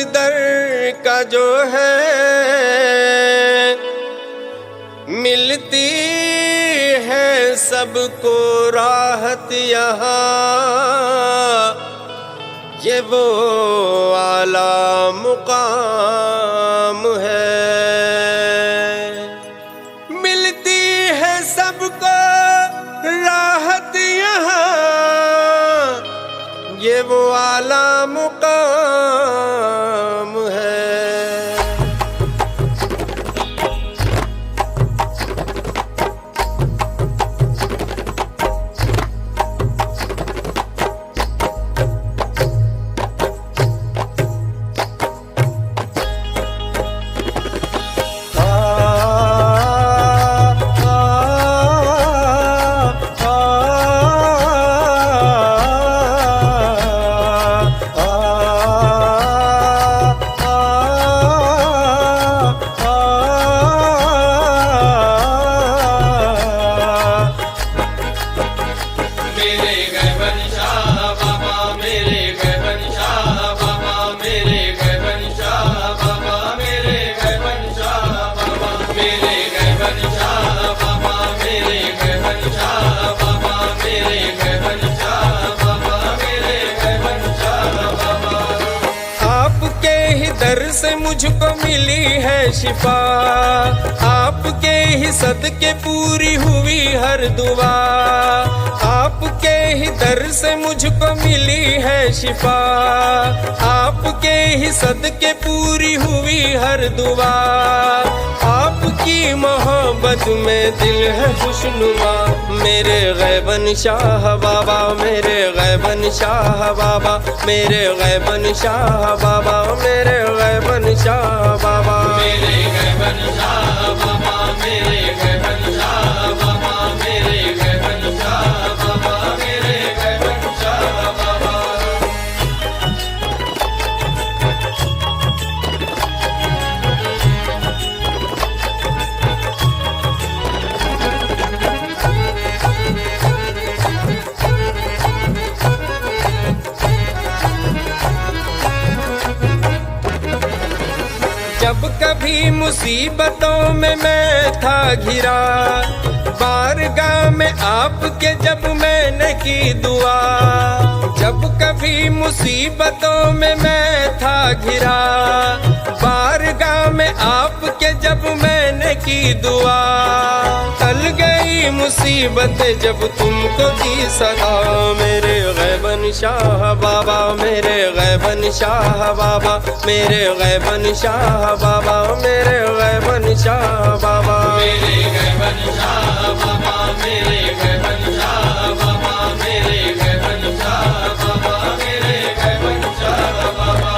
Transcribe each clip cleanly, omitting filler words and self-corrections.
दर का जो है मिलती है सबको राहत यहाँ, ये वो आला मुकाम है। मिलती है सबको राहत यहाँ, ये वो आला मुकाम है। दर से मुझको मिली है शिफा, आपके ही सदके पूरी हुई हर दुआ। आपके ही दर से मुझको मिली है शिफा, आपके ही सदके पूरी हुई हर दुआ। आपकी मोहब्बत में दिल है खुशनुमा, मेरे गैबन शाह बाबा, मेरे गैबन शाह बाबा, मेरे गैबन शाह बाबा, मेरे गैबन शाह बाबा, मेरे गैबन शाह बाबा, मेरे गैबन शाह बाबा, मेरे गैबन शाह बाबा, मेरे गैबन शाह बाबा। जब कभी मुसीबतों में मैं था घिरा, बारगाह में आपके जब मैंने की दुआ। जब कभी मुसीबतों में मैं था घिरा, बारगाह में आपके जब मैंने की दुआ। टल गई मुसीबतें जब तुमको दी सदा, मेरे गैबन शाह बाबा, मेरे गैबन शाह बाबा, मेरे गैबन शाह बाबा, मेरे गैबन शाह बाबा, मेरे गैबन शाह बाबा, मेरे गैबन शाह बाबा, मेरे गैबन शाह बाबा, मेरे गैबन शाह बाबा।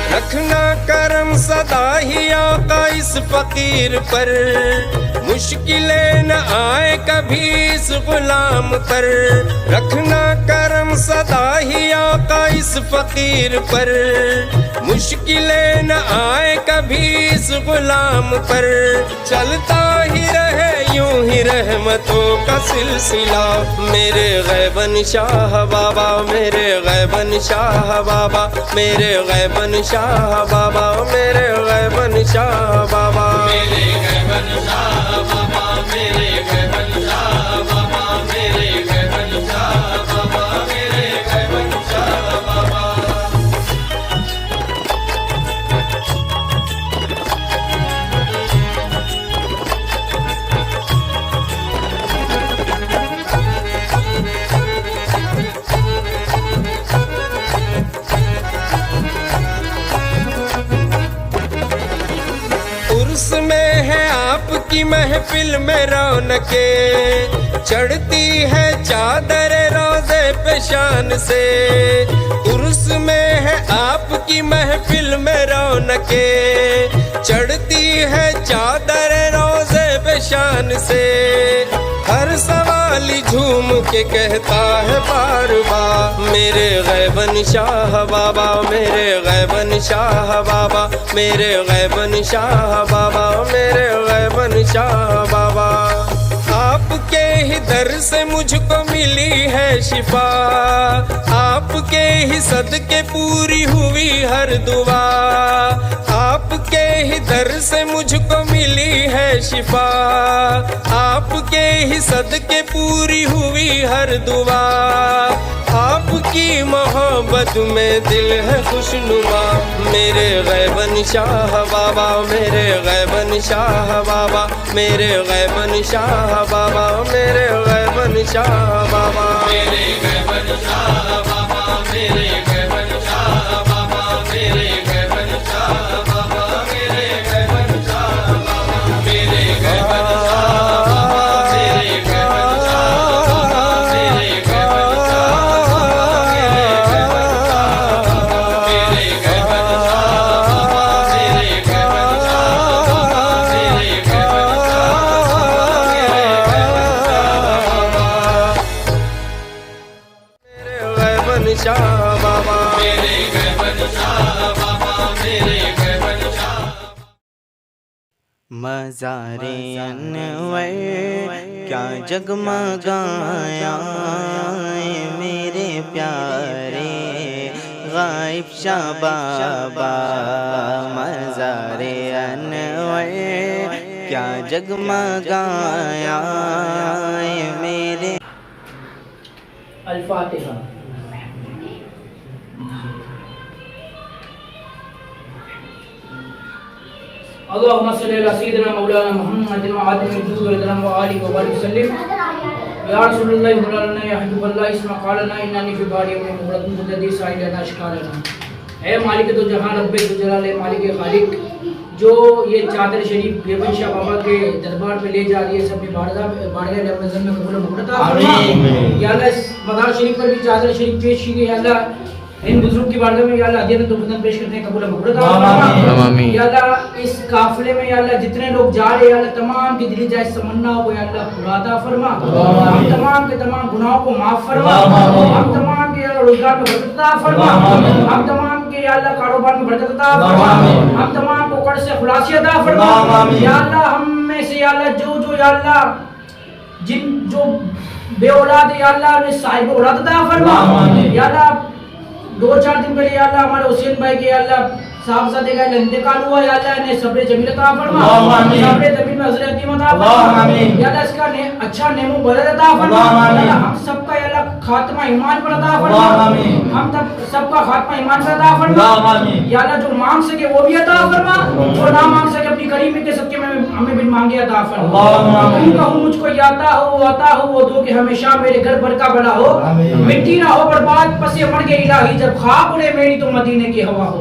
रखना करम सदा ही आका इस फकीर पर, मुश्किलें न आए कभी इस गुलाम पर। रखना करम सदा ही आका इस फकीर पर, मुश्किलें न आए कभी इस गुलाम पर। चलता ही रहे यूं ही रहमतों का सिलसिला, मेरे गैबन शाह बाबा, मेरे गैबन शाह बाबा, मेरे गैबन शाह बाबा, मेरे गैबन शाह बाबा, मेरे गैबन शाह बाबा, मेरे गैबन शाह बाबा, मेरे गैबन शाह बाबा, मेरे गैबन शाह बाबा। उर्स में है आपकी महफिल में रौनके, चढ़ती है चादर रोज़े पे शान से। उर्स में है आपकी महफिल में रौनके, चढ़ती है चादर रोज़े पे शान से। हर सवाली झूम के कहता है बार बार, मेरे गैबन शाह बाबा, मेरे गैबन शाह बाबा, मेरे गैबन शाह बाबा, मेरे गैबन शाह बाबा। आपके ही दर से मुझको मिली है शिफा, आपके ही सदके पूरी हुई हर दुआ, आपके ही दर से मुझको मिली है शिफा, आपके ही सदके पूरी हुई हर दुआ। आपकी मोहब्बत में दिल है खुशनुमा, मेरे गैबन शाह बाबा, मेरे गैबन शाह बाबा, मेरे गैबन शाह बाबा, मेरे गैबन शाह बाबा, मेरे गैबन शाह बाबा, मेरे गैबन शाह बाबा, मेरे गैबन शाह बाबा, मेरे गैबन शाह बाबा, मेरे गैबन शाह बाबा, मेरे गैबन शाह बाबा, मेरे गैबन शाह बाबा, मेरे गैबन शाह बाबा, मेरे गैबन शाह बाबा, मेरे गैबन शाह बाबा, मेरे गैबन शाह बाबा, मेरे गैबन शाह बाबा, मेरे गैबन शाह बाबा, मेरे गैबन शाह बाबा, मेरे गैबन शाह। मज़ारे अनवर क्या जगमगाया मेरे प्यारे गायब शाह बाबा, मज़ारे अनवर क्या जगमगाया मेरे। अल-फातिहा। अल्लाहुम्मा सल्लि अला सय्यिदिना मौलाना मुहम्मदिन व आलिहि व आलिहि व सल्लिम। या रसूलुल्लाह मौलाना या हबीबल्लाह इस्मा क़ालना इन्ननी फी बारियम मुबरकन मुजद्दी साइलना शिकारना। ऐ मालिक तो जहां रब्बे तो जलाल, मालिक खालिक, जो ये चादर शरीफ बेबन शाह बाबा के दरबार पे ले जा रही है, सब में बारगाह रमज़ान में कबूल मुक़द्दर आमीन। या अल्लाह इस मदार शरीफ पर भी चादर शरीफ पेश की गई, अल्लाह इन बुजुर्ग की बारगाह में या अल्लाह हदियत तोफ़ीक़ पेश करते हैं, कबूल मुक़द्दर आमीन। या अल्लाह इस काफिले में या अल्लाह जितने लोग जा रहे हैं, या अल्लाह तमाम की दिली जायज़ तमन्ना को या अल्लाह पूरा अता फरमा, हम तमाम के तमाम गुनाहों को माफ़ फरमा, हम तमाम के रोज़गार में बरकत अता फरमा, हम तमाम के या अल्लाह कारोबार में बरकत अता फरमा, हम तमाम को कर्ज़ से खुलासी अता फरमा। या अल्लाह हम में से या अल्लाह जो या अल्लाह जिन जो बे औलाद है, या अल्लाह ने साहिब औलाद अता फरमा। या अल्लाह 2-4 दिन पहले या अल्लाह हमारे हुसैन भाई के या अल्लाह साहबजादे का इंतकाल हुआ, या अल्लाह ने सब्र जमील अता फरमा, सब्र जमील में अज़र अतीम अता फरमा, या अल्लाह इसका अच्छा नेमो बरकत अता फरमा। अल्लाह हम सबका या अल्लाह खात्मा ईमान पर अता फरमा, हम सबका खात्मा ईमान पर अता फरमा। या अल्लाह जो मांग सके वो भी अता फरमा, जो ना मांग सके अपनी करीमी के सदके में हमें बिन मांगे अता फरमा। कहूँ मुझको याता हो आता हो वो दो कि हमेशा मेरे घर भर का बड़ा हो, मिट्टी ना हो बर्बाद पसे मर गए इलाही, जब खाक उड़े मेरी तो मदीने की हवा हो।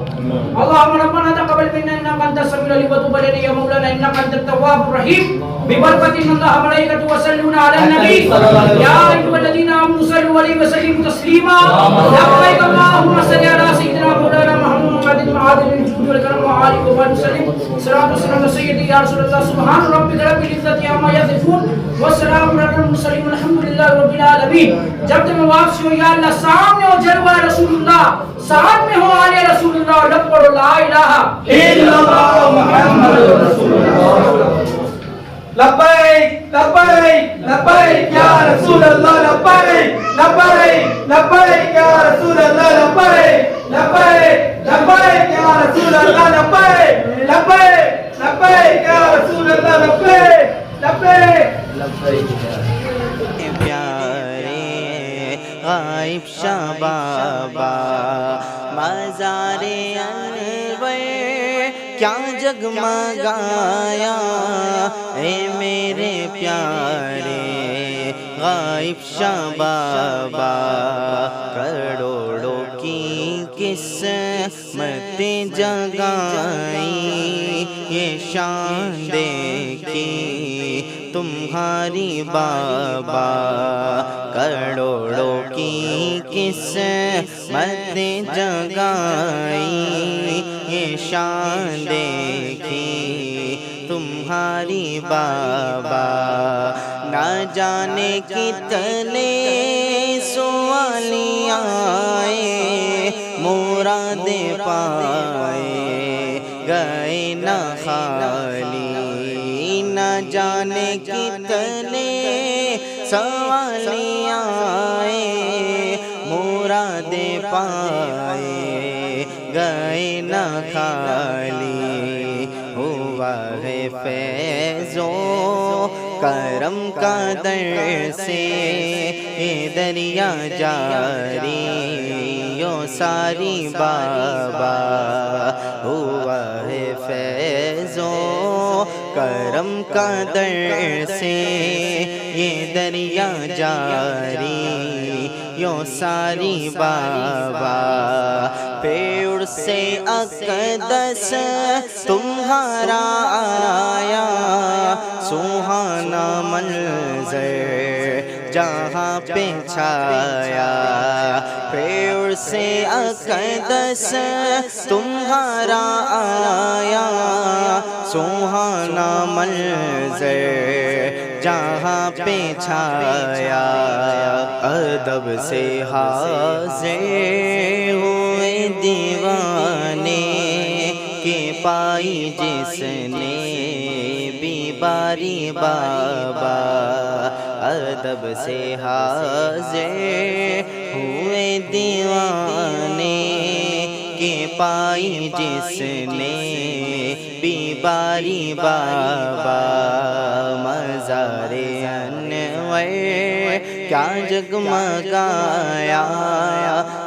अल्लाहुम्मा रब्बना तक़ब्बल मिन्ना इन्नका अंतस समीउल अलीम व तुब अलैना या मौलाना इन्नका अंतत तव्वाबुर रहीम। बिबरकति अल्लाह व मलाइकतुहु यसल्लूना अलन नबी या अय्युहल्लज़ीना आमनु सल्लु अलैहि व सल्लिमु तस्लीमा। लब्बैक अल्लाहुम्मा सल्लि अला सय्यिदिना मौलाना मुहम्मदिन व आलिल जूद वल करम व आलिहि व सल्लिम। सलातु व सलाम सय्यदी या रसूलल्लाह सुब्हान रब्बिका रब्बिल इज्जति अम्मा यसिफून व सलामुन अलल मुरसलीन वल्हम्दुलिल्लाहि रब्बिल आलमीन। जब तुम वापस हो या अल्लाह सामने हो जलवा रसूलुल्लाह, साथ में हो आले रसूलुल्लाह, लब पढ़ो ला इलाहा इल्लल्लाह मुहम्मदुर रसूलुल्लाह। लब्बैक लब्बैक लब्बैक या रसूल अल्लाह, लब्बैक लब्बैक लब्बैक या रसूल अल्लाह, लब्बैक लब्बैक लब्बैक या रसूल अल्लाह, लब्बैक लब्बैक लब्बैक या रसूल अल्लाह, लब्बैक लब्बैक। प्यारे गायब शाह बाबा, मज़ारे अनवर क्या जगमगाया ए मेरे प्यारे गायब शाह बाबा। करोड़ों की किस्मत जगाई ये शान देखी तुम्हारी बाबा। करोड़ों की किस्मत जगाई ये शान देखी तुम्हारी बाबा। ना जाने कितने सवालियाँ आए, मुरादे पाए गए न खाली। ना जाने कितने सवालियाँ आए, मुरादे पाए गए न खाली। हुआ है फैज़ो करम का दर से ये दरिया जारी यो सारी बाबा। हुआ है फैज़ो करम का दर से ये दरिया जारी यो सारी बाबा। पेड़ से अक़दस तुम्हारा आया, सुहाना मंज़र जहाँ पे छाया। पेड़ से अक़दस तुम्हारा आया, सुहाना मंज़र जहाँ पे छाया। अदब से हाज़िर हुए दीवाने के पाई जिसने बीमारी बाबा। अदब से हाज़िर हुए दीवाने के पाई जिसने बीमारी बाबा। मज़ारे अनवर क्या जगमगाया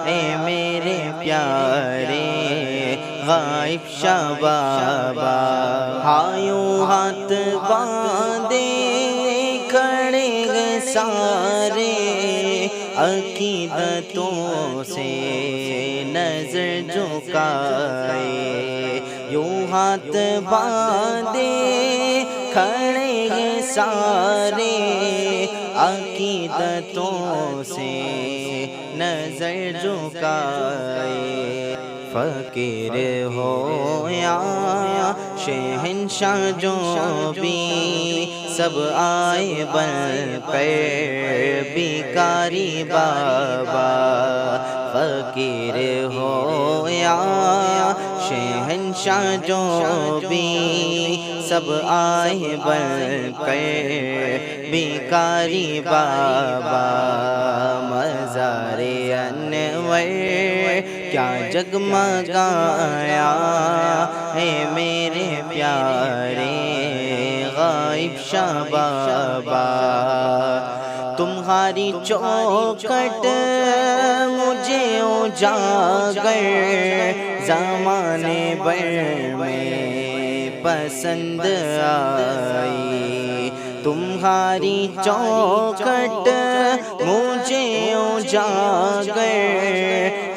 ए मेरे प्यारे गायब शाह बाबा। हायों हाथ बांधे खड़े गए सारे, अकीदतों से नजर झुकाए। यूं हाथ बांधे खड़े गए सारे, अकीदतों से नजर झुकाए। फकीर हो या शहंशाह जो भी सब आए बन कर भिखारी बाबा। फकीर हो या शहंशाह जो भी सब आए बन कर भिखारी बाबा। मज़ारे अनवर क्या जगमगाया है मेरे प्यारे गायब शाह बाबा। तुम्हारी चौखट मुझे उजागर ज़माने भर में पसंद आई। तुम्हारी चौखट मुझे उजागर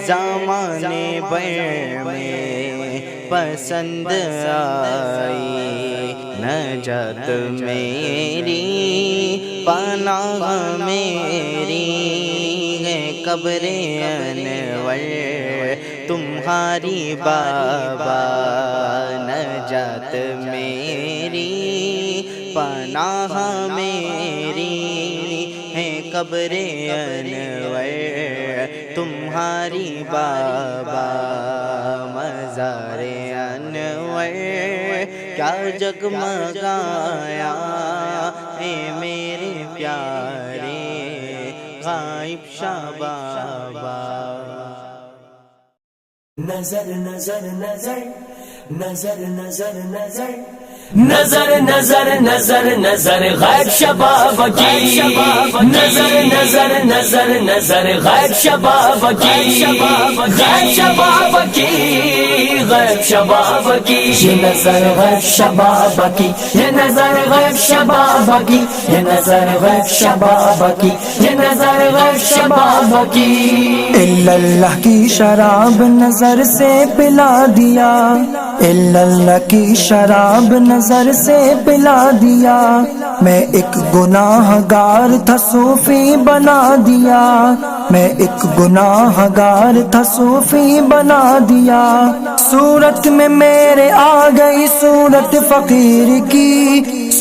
ज़माने भर में पसंद आई। नजात मेरी पनाह मेरी है कब्रे अनवर तुम्हारी बाबा। नजात मेरी पनाह मेरी है कब्रे अनवर तुम्हारी बाबा। मज़ारे अनवर क्या जगमगाया है मेरे प्यारे गायब शाह बाबा। नजर नजर नजर नजर नजर नजर नजर नजर नजर नजर गैब शबाब की। नजर नजर नजर नजर गैब शबाब की। गैब शबाब की गैब शबाब की। ये नजर गैब शबाब की। ये नजर गैब शबाब की। ये नजर गैब शबाब की। ये नजर गैब शबाब की। इल्लल्लाह की शराब नजर से पिला दिया। इल्लल्लाह की शराब नजर से पिला दिया। मैं एक गुनाहगार था सूफी बना दिया। मैं एक गुनाहगार था सूफी बना दिया। सूरत में मेरे आ गई सूरत फकीर की।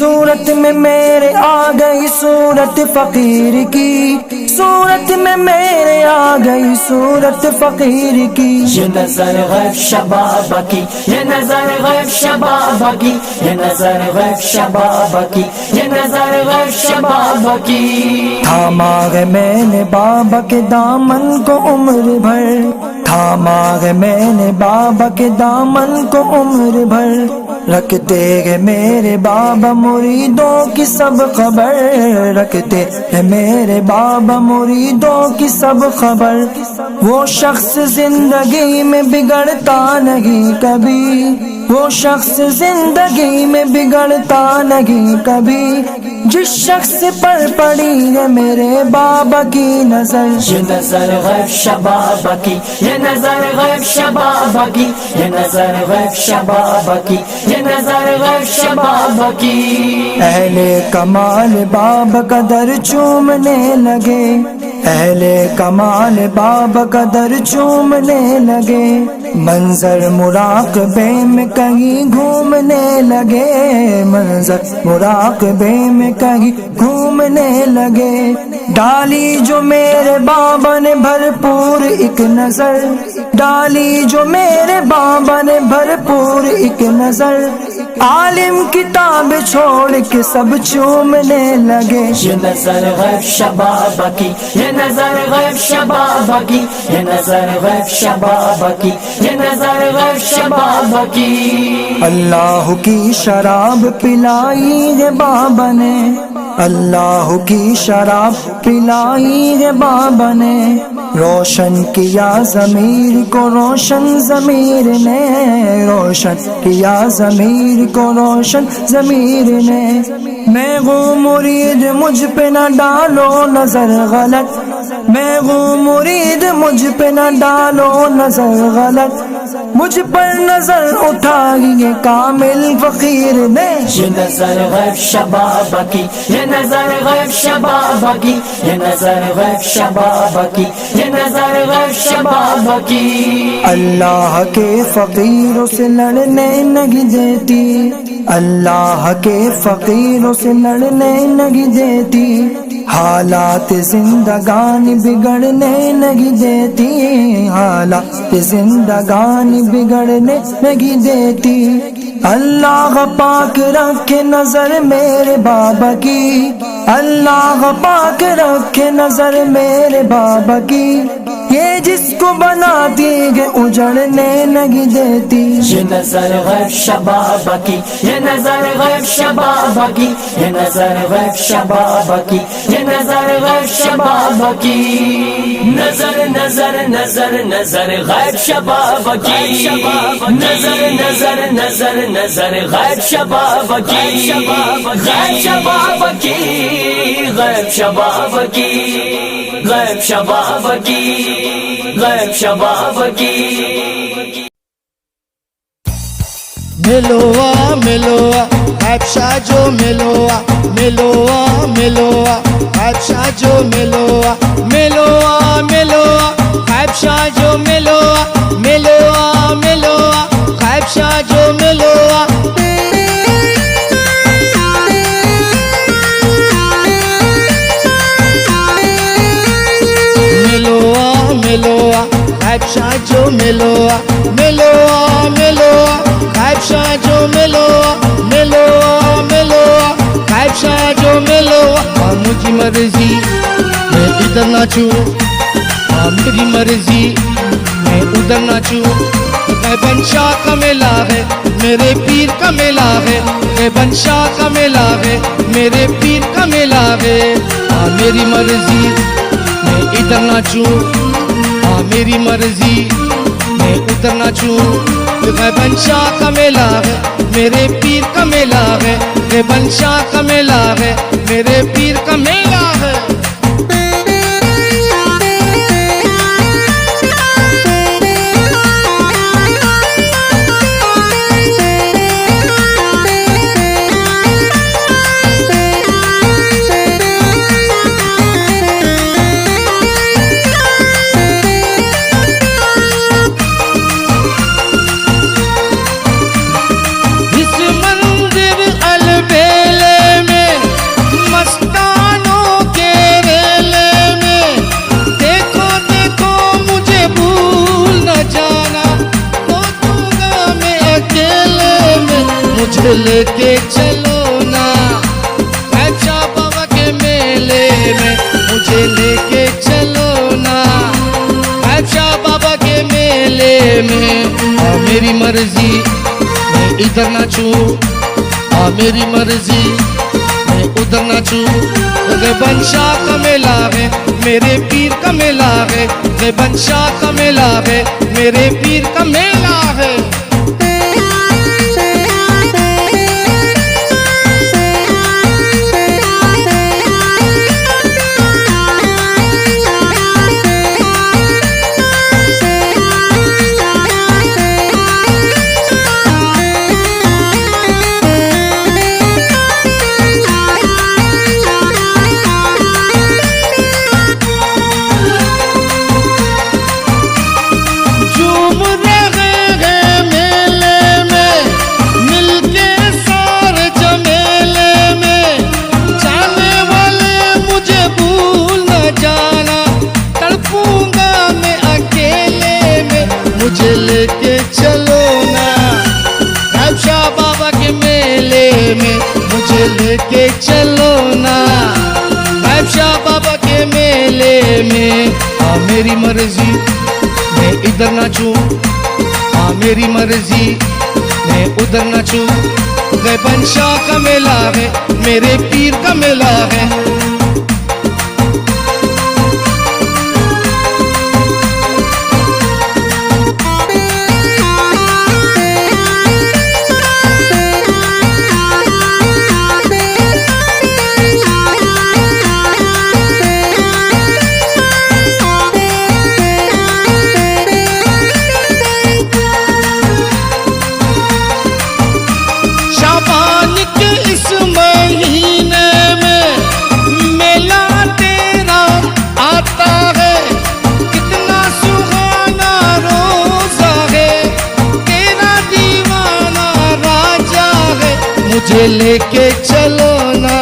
सूरत में मेरे आ गई सूरत फकीर की, सूरत में मेरे आ गई सूरत फकीर की। ये नजर गैब शबाब की, ये नजर गैब शबाब की, ये नजर गैब शबाब की, ये नजर गैब शबाब की। थामा है मैंने बाबा के दामन को उम्र भर, थामा है मैंने बाबा के दामन को उम्र भर। रखते हैं मेरे बाबा मुरीदों की सब खबर, रखते हैं मेरे बाबा मुरीदों की सब खबर। वो शख्स जिंदगी में बिगड़ता नहीं कभी, वो शख्स जिंदगी में बिगड़ता नहीं कभी, जिस शख्स पर पड़ी है मेरे बाबा की नजर। ये नजर गैब शबाब की, ये नजर गैब शबाब की, ये नजर गैब शबाब की, ये नजर गैब शबाब की। अहले कमाल बाबा का दर चूमने लगे, अहले कमाल बाबा का दर चूमने लगे। मंजर मुराकबे में कहीं घूमने लगे, मंजर मुराकबे में कहीं घूमने लगे। डाली जो मेरे बाबा ने भरपूर एक नजर, डाली जो मेरे बाबा ने भरपूर एक नजर। आलिम किताब छोड़ के सब चूमने लगे। ये नजर गैब शबाब की, ये नजर गैब शबाब की, ये नजर गैब शबाब की, ये नजर गैब शबाब की। अल्लाह की शराब पिलाई है बाबा ने, अल्लाह की शराब पिलाई है बाबा ने। रोशन किया ज़मीर को रोशन ज़मीर ने, रोशन किया ज़मीर को रोशन ज़मीर ने। मैं वो मुरीद मुझ पे न डालो नजर गलत, मैं वो मुरीद मुझ पे न डालो नजर गलत। मुझ पर नजर उठाई ये कामिल फकीर ने। ये नजर गैब शबाब की, ये नजर गैब शबाब की, ये नजर गैब शबाब की, ये नजर गैब शबाब की। अल्लाह के फकीरों से लड़ने नहीं देती, अल्लाह के फकीरों से लड़ने नहीं देती। हालात जिंदगानी बिगड़ने नहीं देती, हालात जिंदगानी बिगड़ने नहीं देती। अल्लाह पाक रखे नजर मेरे बाबा की, अल्लाह पाक रखे नजर मेरे बाबा की। ये जिसको बनाती है उजड़ने नहीं देती। ये नजर गैब शबाब की, ये नजर गैब शबाब की, ये नजर गैब शबाब की, ये नजर गैब शबाब की। नजर नजर नजर नजर गैब शबाब की, नजर नजर नजर नजर गैब शबाब की, गैब शबाब की, गैब शबाब की, गैब शबाब की, गैब शबाब की। मिलोआ मिलोआ अच्छा जो मिलोआ, मिलोआ मिलोआ अच्छा जो मिलोआ, मिलोआ मिलोआ अच्छा जो मिलोआ, मिलोआ मिलोआ अच्छा जो मिलोआ। मिलोआ मिलोआ अच्छा जो मिलोआ, मिलोआ मिलोआ अच्छा जो मिलोआ, मिलोआ मिलोआ अच्छा जो मिलोआ। हाँ मुझी मर्जी मैं इधर नाचूं, हाँ मेरी मर्जी मैं उधर नाचूं। मैं बंशाह का मेला है, मेरे पीर का मेला है, मैं बंशाह का मेला है, मेरे पीर का मेला है। हाँ मेरी मर्जी मैं इधर नाचूं, हाँ मेरी मर्जी मैं उधर नाचूं। मैं बंशाह का मेला है, मेरे पीर का मेला है, मैं बंशाह का मेला है, मेरे पीर का मेला है। इस मंदिर अलबेले मुझे लेके चलो ना गायब शाह बाबा के मेले में, मुझे लेके चलो ना गायब शाह बाबा के मेले में। आ मेरी मर्जी मैं इधर नाचूं, आ मेरी मर्जी मैं उधर नाचूं। गैबन शाह का मेला है, मेरे पीर का मेला है, गैबन शाह का मेला है, मेरे पीर का मेला है। मुझे लेके चलो ना गायब शाह बाबा के मेले में, मुझे लेके चलो ना गायब शाह बाबा के मेले में। आ मेरी मर्जी मैं इधर नाचूं, आ मेरी मर्जी मैं उधर नाचूं। गैबन शाह का मेला है, मेरे पीर का मेला है। मुझे लेके चलो ना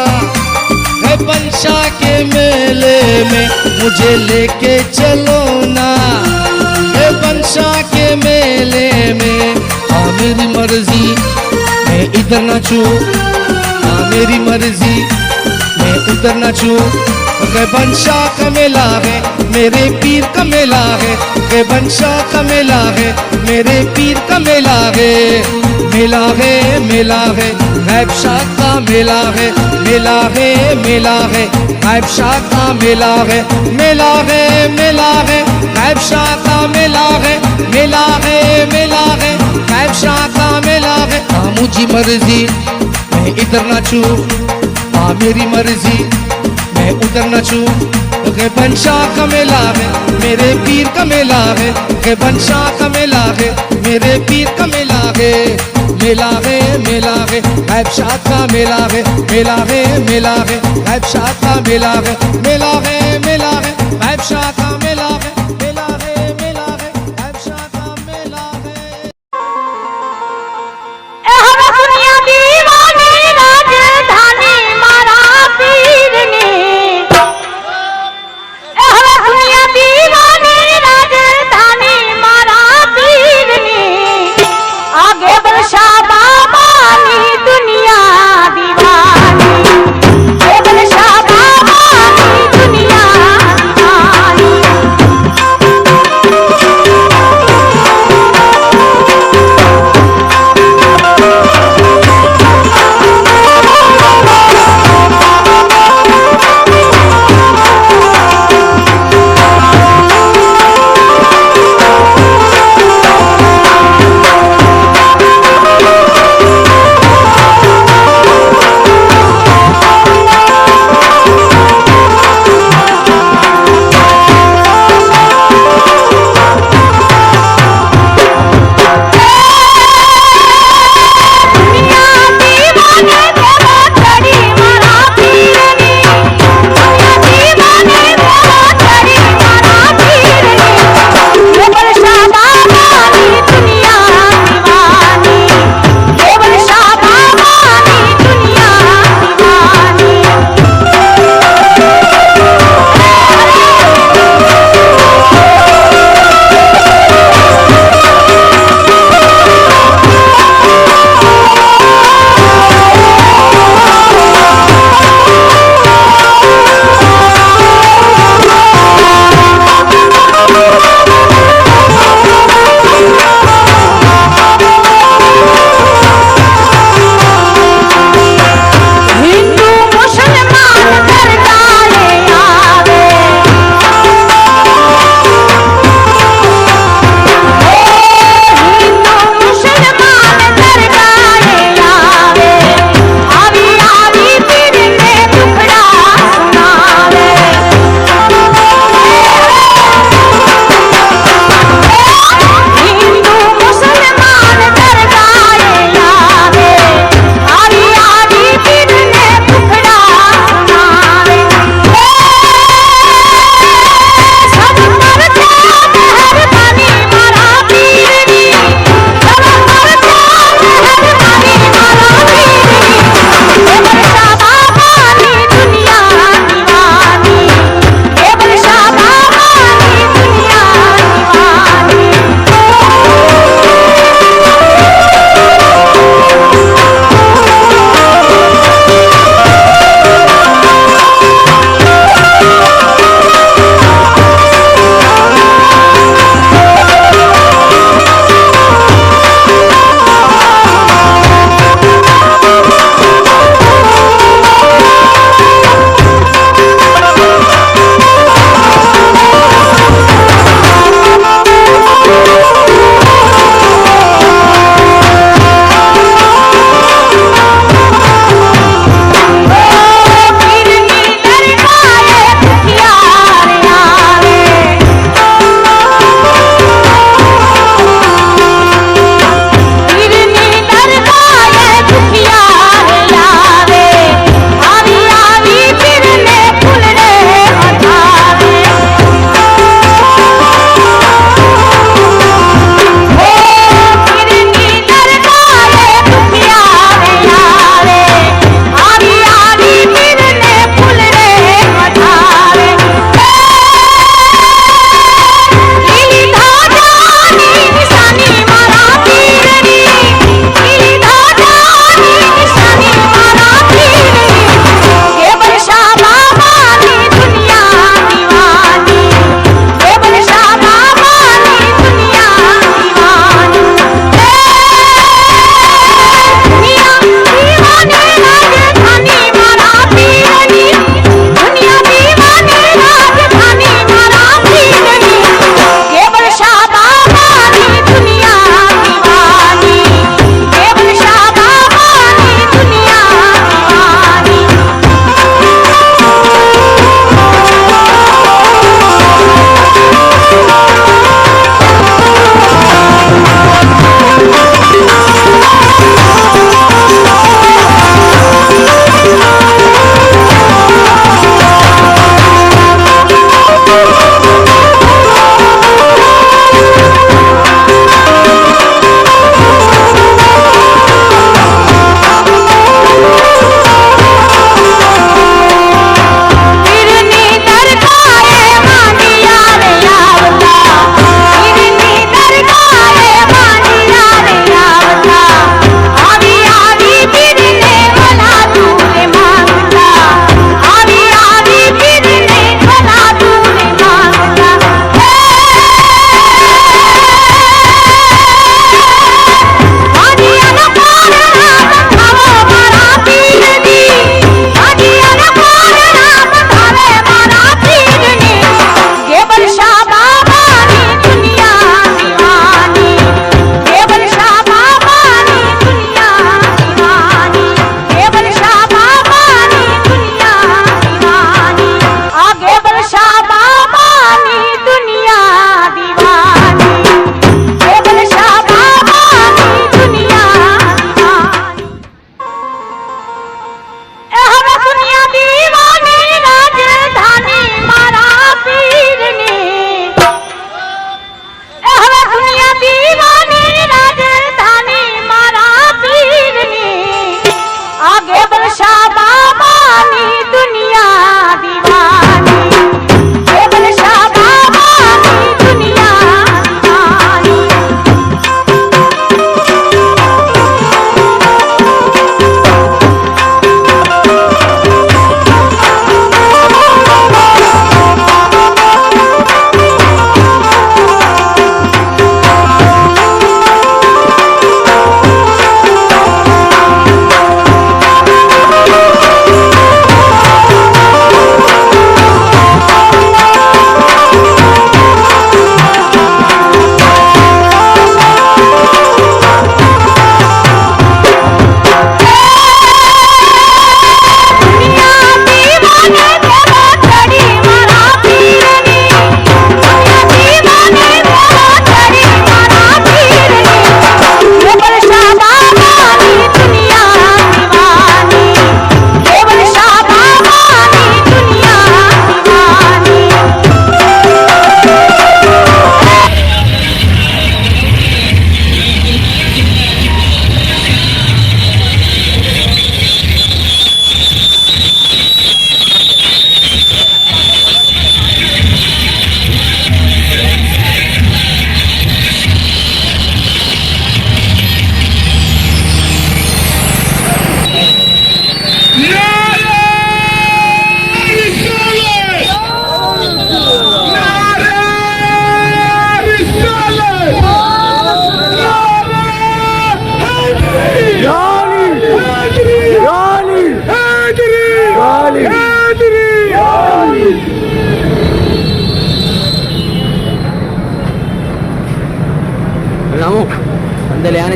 गैबन शाह के मेले में, मुझे लेके चलो ना गैबन शाह के मेले में। आ मेरी मर्जी मैं इधर नाचूं, आ मेरी मर्जी मैं उधर नाचूं। गैबन शाह का मेला है, मेरे पीर का मेला है, गैबन शाह का मेला है, मेरे पीर का मेला है। मेला है, मेला है, गायब शाह का मेला है, मेला है, मेला है, गायब शाह का मेला है, मेला है, मेला है, गायब शाह का मेला है, मेला है, मेला है, गायब शाह का मेला है। आ मुझी मर्जी मैं इधर नाचूं, आ मेरी मर्जी मैं उधर नाचूं। गैबन शाह का मेला है, मेरे पीर का मेला है, गैबन शाह का मेला है, मेरे पीर का मेला है। मेला है, मेला है, गायब शाह का मेला है, मेला है, मेला है, गायब शाह का मेला है, मेला है, मेला है, गायब शाह का मेला है, मेला है, मेला है, गायब शाह का मेला है। दुनिया दीवानी राजधानी मारा पीर ने, दुनिया दीवानी राजधानी मारा पीर ने। आगे बरसा बाबा नी दुनिया दीवानी, आगे बरसा बाबा नी दुनिया दीवानी।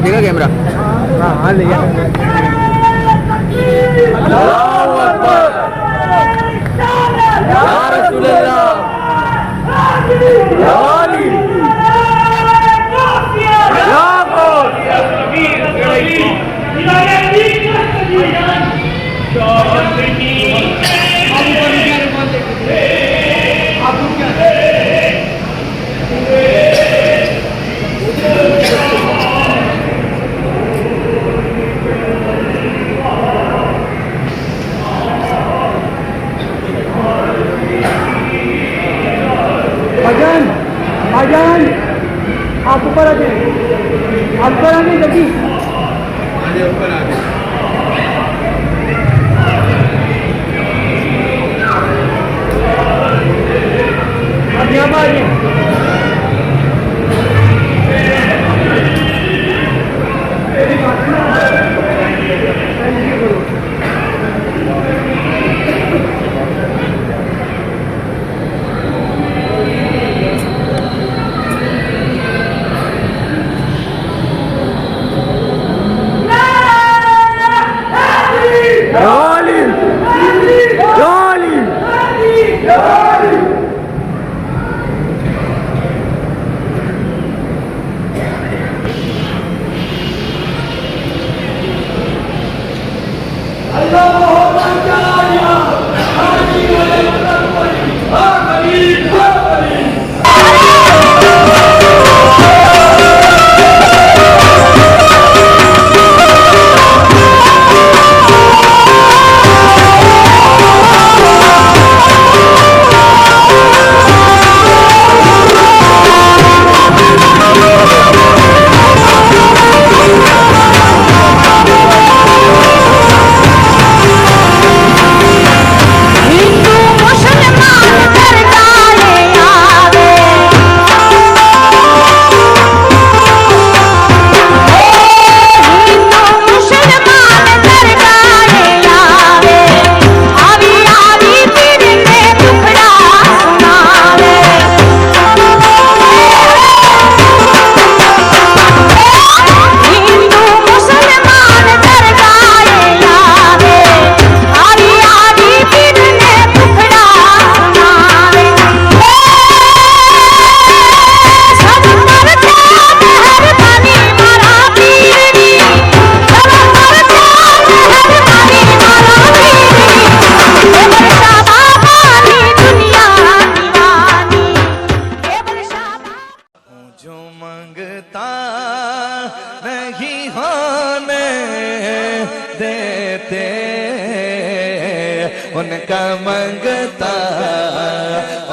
देखा कैमरा? हाँ ले अल्लाहू अकबर या रसूल अल्लाह या अली या गौस भाईजान आप ऊपर आ जाए, आप ऊपर आने जल्दी ऊपर आ जाए। आप यहाँ पर आ जाए। उनका मंगता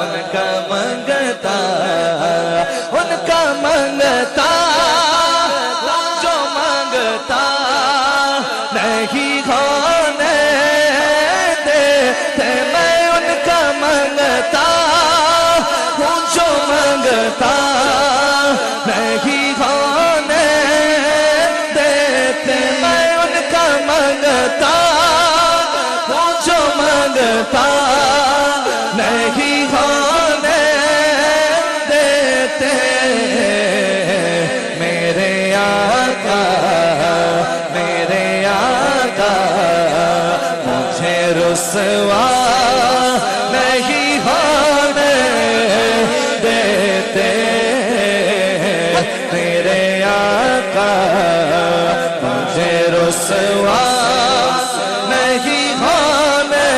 उनका मंगता उनका मंगता जो मंगता नहीं होने देते मैं उनका मंगता हूँ जो मंगता नहीं होने देते मैं उनका मंगता मंगता नहीं होने देते मेरे आका मुझे रुसवा नहीं होने देते मेरे आका मुझे रुसवा नहीं होने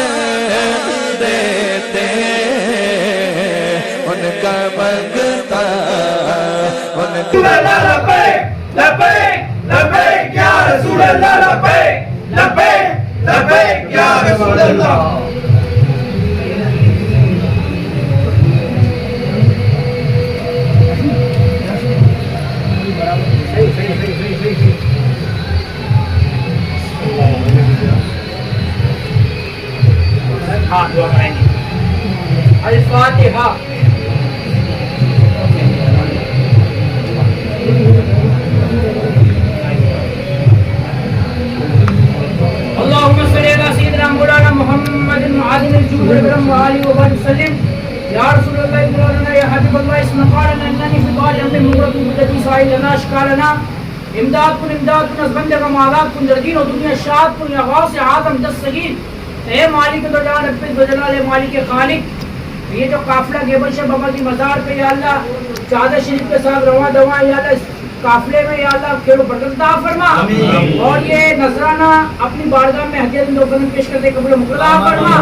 देते उनका मंगता उनका लब्बैक लब्बैक लब्बैक या रसूल अल्लाह लब्बैक लब्बैक लब्बैक या रसूल अल्लाह। हाँ दुआ करेंगे। अल-फातिहा। अल्लाहुम्मा सल्ली अला सय्यिदिना मौलाना मुहम्मदिन आदिल जुद वल करम व आलिहि व सल्लिम या रसूलल्लाह मौलाना या हबीबल्लाह इस्मा क़ालना इन्ननी फी क़ालिम मुरतु बिल्लती साइलना अशकालना इमदाद कुन नज़बंद का मादाद कुन दर्दीन और दुनिया शाद कुन या गौस आदम दस्तगीर। ए मालिक दो जान रब्बिल दो जलाल मालिक खालिक, ये जो काफिला गेबल शाह बाबा की मज़ार पे या अल्लाह चादर शरीफ के साथ रवा दवा या अल्लाह काफिले में या अल्लाह खेलो बरकत अता फरमा। और ये नजराना अपनी बारगाह में हदियत लोगों पेश करते कबूल मुकर्रम फरमा।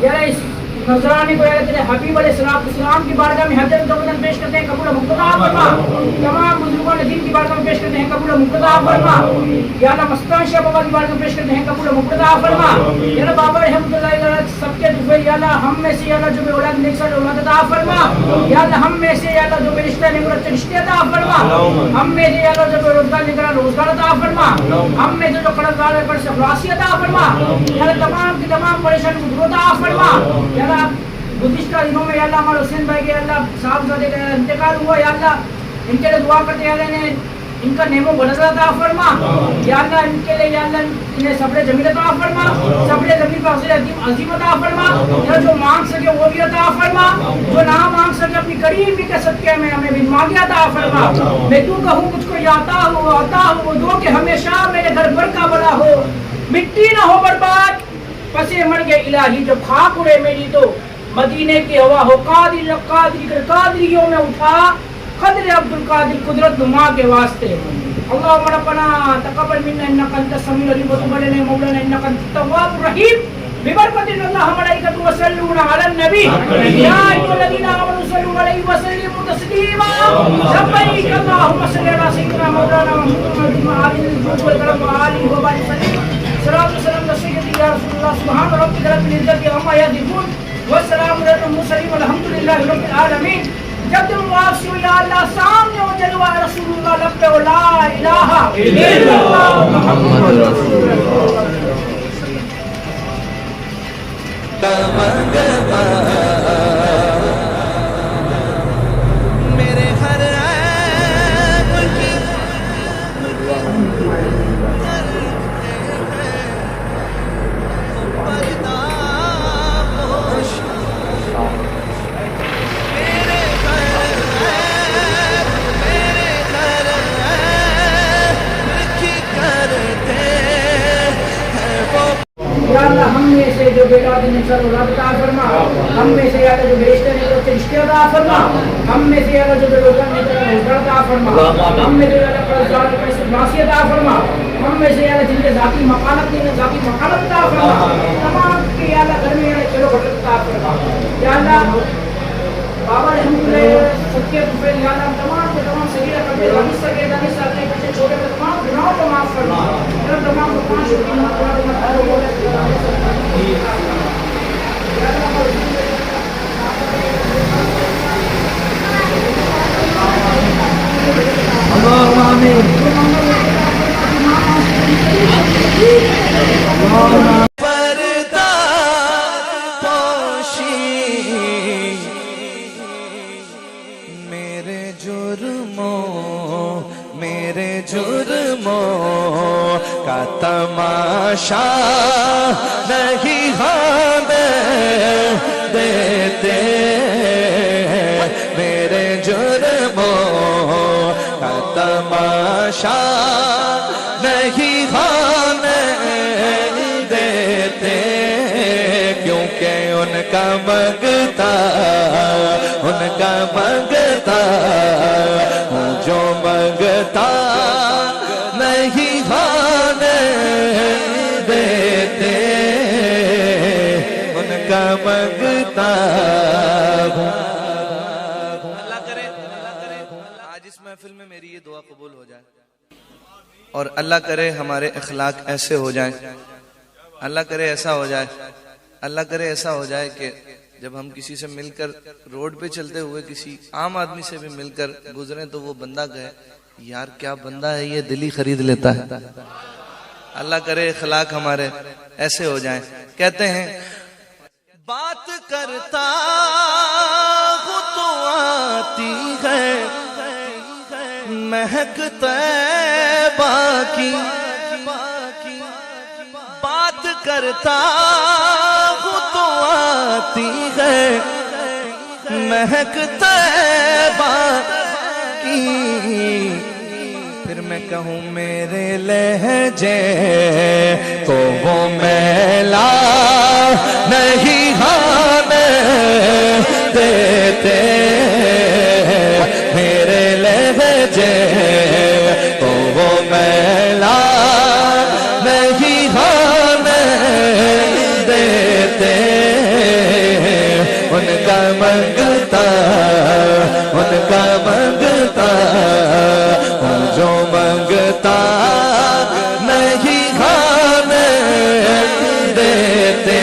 या इस नजराने को या तेरे हबीब अलैहिस्सलाम की बारगाह में हदियत लोगों पेश करते हैं कबूल मुकर्रम फरमा। तमाम बुजुर्गों ने दिन की बारगाह में पेश करते हैं कबूल मुकर्रम फरमा। या अल्लाह मस्तान शाह बाबा की बारगाह में पेश करते हैं कबूल मुकर्रम फरमा। या अल्लाह बाबा रहमतुल्लाह सबके दुआ या अल्लाह हम में से या अल्लाह जो औलाद नेक औलाद अता फरमा। या अल्लाह हम में से या अल्लाह जो रिश्ते नेक रिश्ते अता फरमा। हम में से या अल्लाह जो रोजगार निकला रोजगार अता फरमा। हम में से जो कर्जदार है कर्ज राशि अता फरमा। या अल्लाह तमाम की तमाम परेशानी को दूर अता फरमा। या अल्लाह गुज़िश्ता दिनों में या अल्लाह हमारे हुसैन भाई के अल्लाह साहबजादे का इंतकाल हुआ, या अल्लाह इनके लिए दुआ करते हैं ने इनका नेमो बनज़ा अता फरमा। या अल्लाह इनके लिए या अल्लाह इन्हें सब्र जमील अता फरमा, सब्र जमील का अज़ीम अता फरमा। या जो मांग सके वो भी अता फरमा, जो ना मांग सके अपनी करीबी के सदक़े में हमें भी मांगे अता फरमा। मैं तू कहूँ मुझको या आता हो दो कि हमेशा मेरे घर पर का बड़ा हो, मिट्टी ना हो बर्बाद पसे मर गए इलाही जो खाक उड़े मेरी तो मदीने की हवा हो। कादरियों में उठा कदर अब्दुल कादिर कुदरत नुमा के वास्ते। अल्लाहुम्मा रब्बना तक़ब्बल मिन्ना इन्नका अंतस समीउल अलीम व तुब अलैना मौलाना इन्नका अंतत तव्वाबुर रहीम। बिबरकतिन अल्लाह व मलाइकतु व सल्लूना अलन नबी या अय्युहल्लज़ीना आमनू सल्लू अलैहि व सल्लिमू तस्लीमा। लब्बैक अल्लाहुम्मा सल्लि अला सय्यिदिना मौलाना मुहम्मद व आलिहि व करम व आलिहि व बारिक सल्लिम। सलातु सलाम सय्यदी या रसूलुल्लाह सुब्हान रब्बिक रब्बिल इज्जति अम्मा यसिफून व सलामुन अलल मुरसलीन वल्हम्दुलिल्लाहि रब्बिल आलमीन। जब तुम वापसी हो या अल्लाह सामने हो जलवा रसूलुल्लाह लब पे ला इलाहा इल्लल्लाह मुहम्मद रसूलुल्लाह। मेरे हर ऐब की पर्दा पोश, मेरे घर ऐब की करते हैं वो। या अल्लाह हम में से जो बेटा दिन सर औलाद अता फरमा, हम में से या अल्लाह जो रिश्ते नहीं तो रिश्ते अता फरमा। हम में से या अल्लाह जो रोजगार नहीं तो रोजगार अता फरमा। हम में से या अल्लाह कर्जदार को पैसे राशि अता फरमा। हम में से या अल्लाह जिनके जाती मकानत नहीं है जाती मकानत अता फरमा। तमाम के या अल्लाह घर में या चलो बरकत अता फरमा। या अल्लाह बाबा रहमतुल्लाह सबके दुआ या अल्लाह तमाम के तमाम सगीरा कबीर दानिश सगे दानिश साथ में बच्चे छोटे में तमाम गुनाहों को माफ फरमा। या तमाम को पांच शुक्र पर्दा पोशी मेरे जुर्मों का तमाशा नहीं होने देते। मेरे जुर्मों का तमाशा नहीं होने देते, क्योंकि उनका मंगता हूँ जो मंगता नहीं होने देते, उनका मंगता हूँ। अल्लाह करे आज इस महफिल में मेरी ये दुआ कबूल हो जाए, और अल्लाह करे हमारे अखलाक ऐसे हो जाएं, अल्लाह करे ऐसा हो जाए, अल्लाह करे ऐसा हो जाए कि जब हम किसी से मिलकर रोड पे चलते हुए किसी आम आदमी से भी मिलकर गुजरे तो वो बंदा कहे यार क्या बंदा है ये, दिल ही खरीद लेता है। अल्लाह करे अखलाक हमारे ऐसे हो जाएं। कहते हैं बात करता हूँ तो आती है महक तैबा की, बात करता हूँ तो आती है महक तैबा की, फिर मैं कहूँ मेरे लहजे को वो मैला नहीं आने देते, मेरे लहजे को वो मैला नहीं आने देते। उनका मंगता जो मंगता नहीं खाने देते।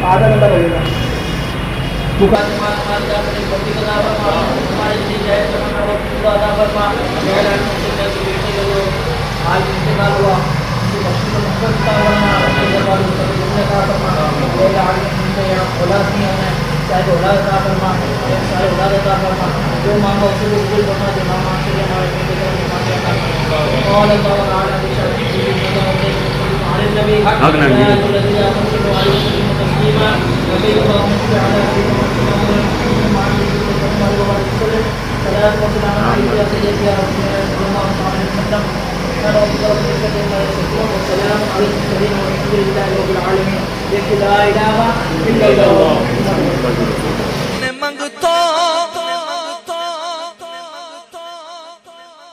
आधा घंटा लगेगा। आज इंतकाल हुआ औलाद नहीं होना, चाहे औलाद अता फरमा, सारे औलाद अता फरमा, जो मांगा उसे कबूल फरमा, जो ना मांगे हमारे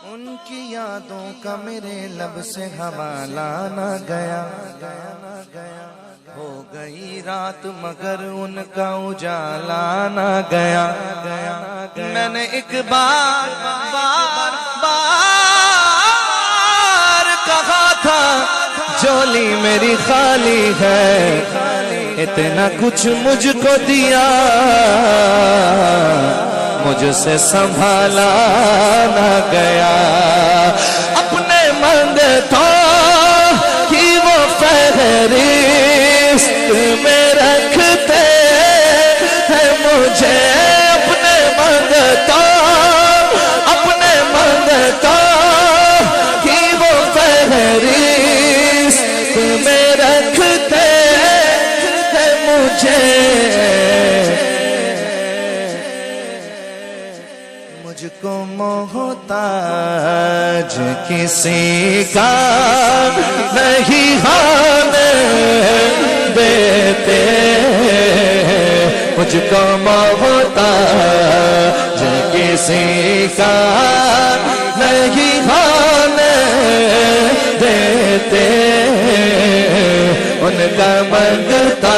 उनकी यादों का मेरे लब से हवाला न गया, हो गई रात मगर उनका उजाला न गया। मैंने एक बार कहा था झोली मेरी खाली है, इतना कुछ मुझको दिया मुझसे संभाला न गया। अपने मंगतों की वो फहरिस्त में रखते हैं मुझे, अपने मंगतों की वो फहरिस्त में रखते हैं मुझे। मुझको मोहताज किसी का नहीं होने देते, मुझको मोहताज किसी का नहीं होने देते। उनका मंगता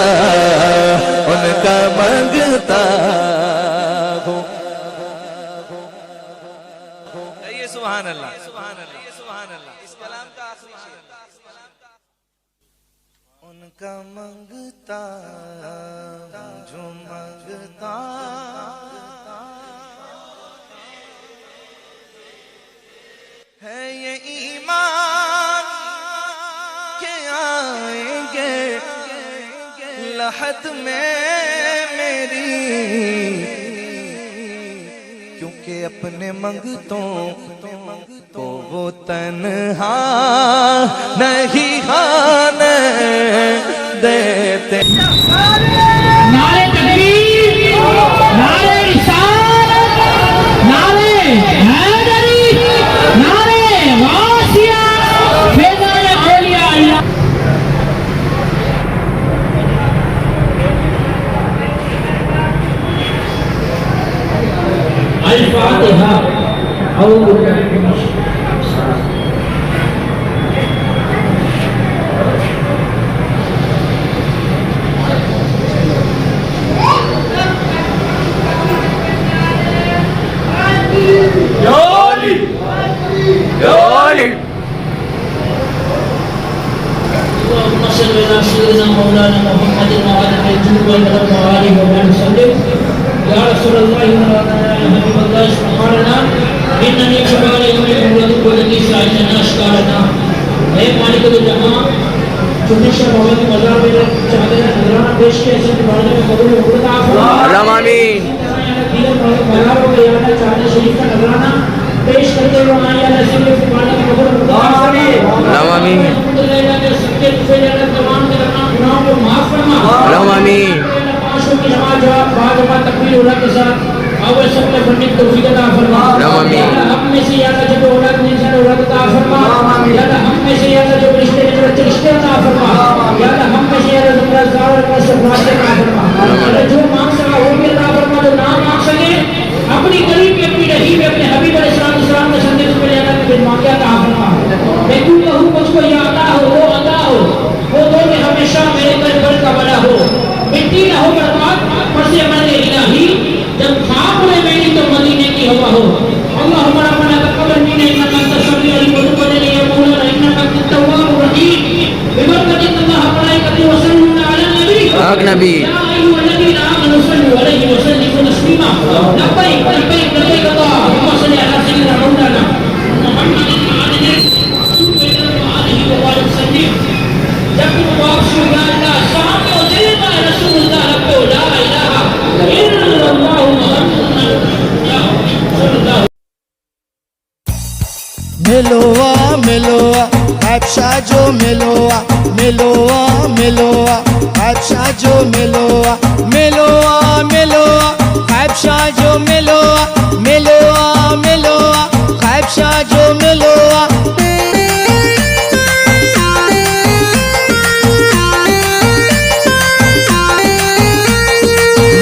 हूँ। सुभान अल्लाह, सुभान अल्लाह, सुभान अल्लाह। इस कलाम का आखिरी शेर। उनका मंगता जो मंगता है ये ईमान के आएंगे लहद में मेरी, क्योंकि अपने मंगतों को वो तन्हा नहीं खाने देते। नारे तकबीर, नारे रिसालत, नारे हैदरी, नारे वासिया, फैज़ान औलिया अल्लाह। अल-फातिहा। सय्यदना मौलाना मुहम्मद वअला आलिहि वसल्लम। या रसूलल्लाह या हबीबल्लाह सुभानना इन्ननी शबाली यौमिल वलदी साइना अशकारना। हे मालिक जहां चुनिशा बाबा की मज़ार में चादर नजराना पेश किया, सब बारे में कबूल फरमा। आमीन। मज़ारों के याद चादर शरीफ का नजराना पेश करते हुए आए या नसीब फुकाना की कबूल आमीन सबके तुझे तमाम के तमाम गुनाहों को माफ फरमा आमीन पांचों की नमाज जवाब बाद में तकबीर औलाद के साथ अव्वल सब में पंडित तौफीक अता फरमा आमीन हम में से या जो औलाद नहीं सन औलाद अता फरमा या हम में से या जो रिश्ते के जो रिश्ते अता फरमा या हम में से या जो मर्ज़दार और सफात अता फरमा जो मांग सका वो भी अता फरमा जो ना मांग सके अपनी गरीब पे अपनी रही पे अपने हबीब अलैहिस्सलाम के संदेश पे लेकर के मांगे अता फरमा मैं तू कहूं मुझको ये अता हो वो अता हो वो दो में हमेशा मेरे घर का बना हो मिट्टी ना हो बर्बाद पर से मैंने इलाही जब खाक में मेरी तो मदीने की हवा हो अल्लाह हमारा मना तकब्बल मिन्ना इन्नका अंतस समीउल अलीम व तुब अलैना या मौलाना इन्नका अंतत तव्वाबुर रहीम बिबरकति अल्लाह मलाइकति व सल्लल्लाहु अला नबी आग नबी या अय्युहल्लज़ीना आमनु सल्लु अलैहि व सल्लिमु तस्लीमा लब्बैक लब्बैक लब्बैक अल्लाहुम्मा सल्लि अला सय्यिदिना मौलाना मुहम्मदिन व आलिहि व सल्लिम जब तुम वापस हो या अल्लाह सामने हो दिल में रसूलुल्लाह रब्बो ला इलाहा इल्लल्लाहु मुहम्मदुर रसूलुल्लाह मिलोआ मिलोआ बादशाह जो मिलोआ मिलोआ मिलोआ बादशाह जो मिलोआ मिलोआ मिलोआ बादशाह जो मिलोआ मिलोआ मिलोआ बादशाह जो मिलोआ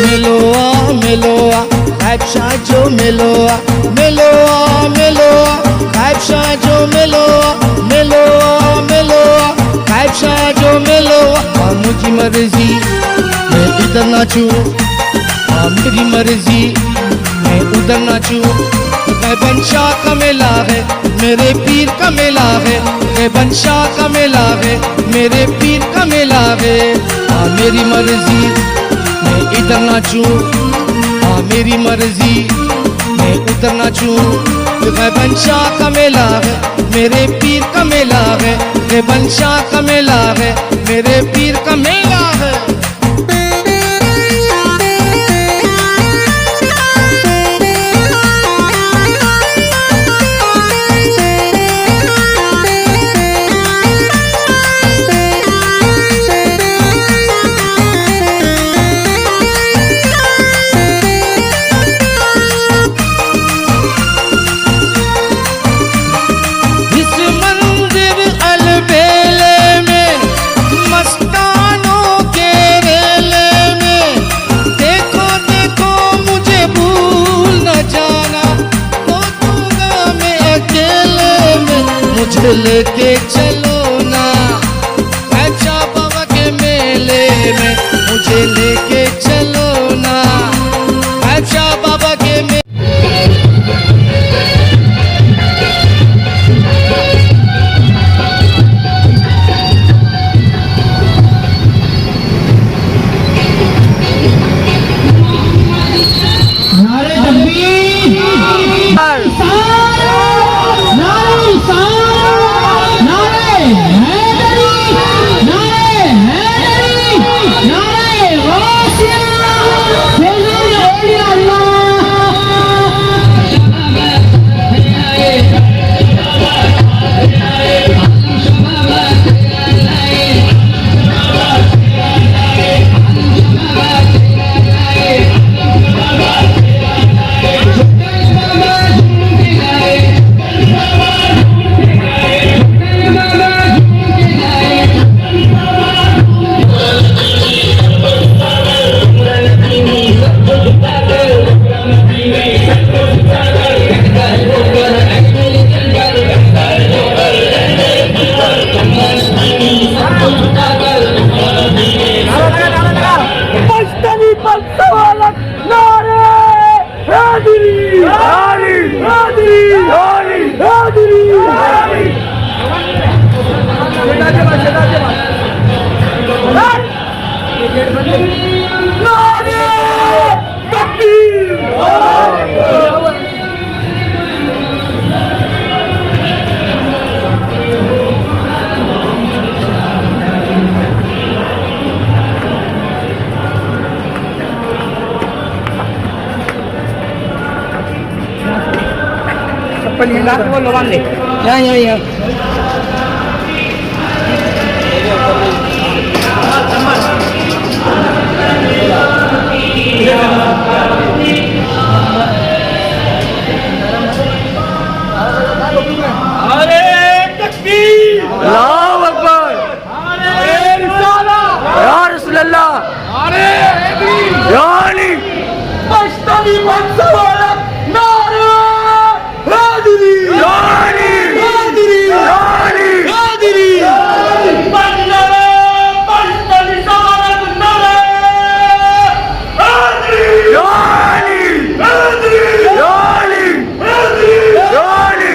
मिलोआ मिलोआ बादशाह जो मिलोआ मिलोआ मिलोआ बादशाह जो मिलोआ मिलोआ मिलोआ बादशाह जो मिलोआ मुझी मर्जी मैं इधर नाचूं मेरी मर्जी मैं उधर नाचूं बंशाह का मेला है मेरे पीर का मेला है बंशाह का मेला है मेरे पीर का मेला है मेरी मर्जी मैं इधर नाचूं मेरी मर्जी मैं उधर नाचूं बंशाह का मेला है मेरे पीर का मेला है बंशाह का मेला है मेरे पीर का मेला है लेके चलो ना बादशाह बाबा के मेले में मुझे लेके चलो ना बादशाह बाबा के मेले वो लोबान ले यहाँ अरे तकबीर, अल्लाहू अकबर, अरे रिसाला, या रसूल अल्लाह, अरे या अली, मस्तनी मंसूर, नारे हैदरी, या अली, हैदरी, या अली, हैदरी, मस्तनी सारत नारे हैदरी, या अली, हैदरी, या अली, हैदरी, या अली।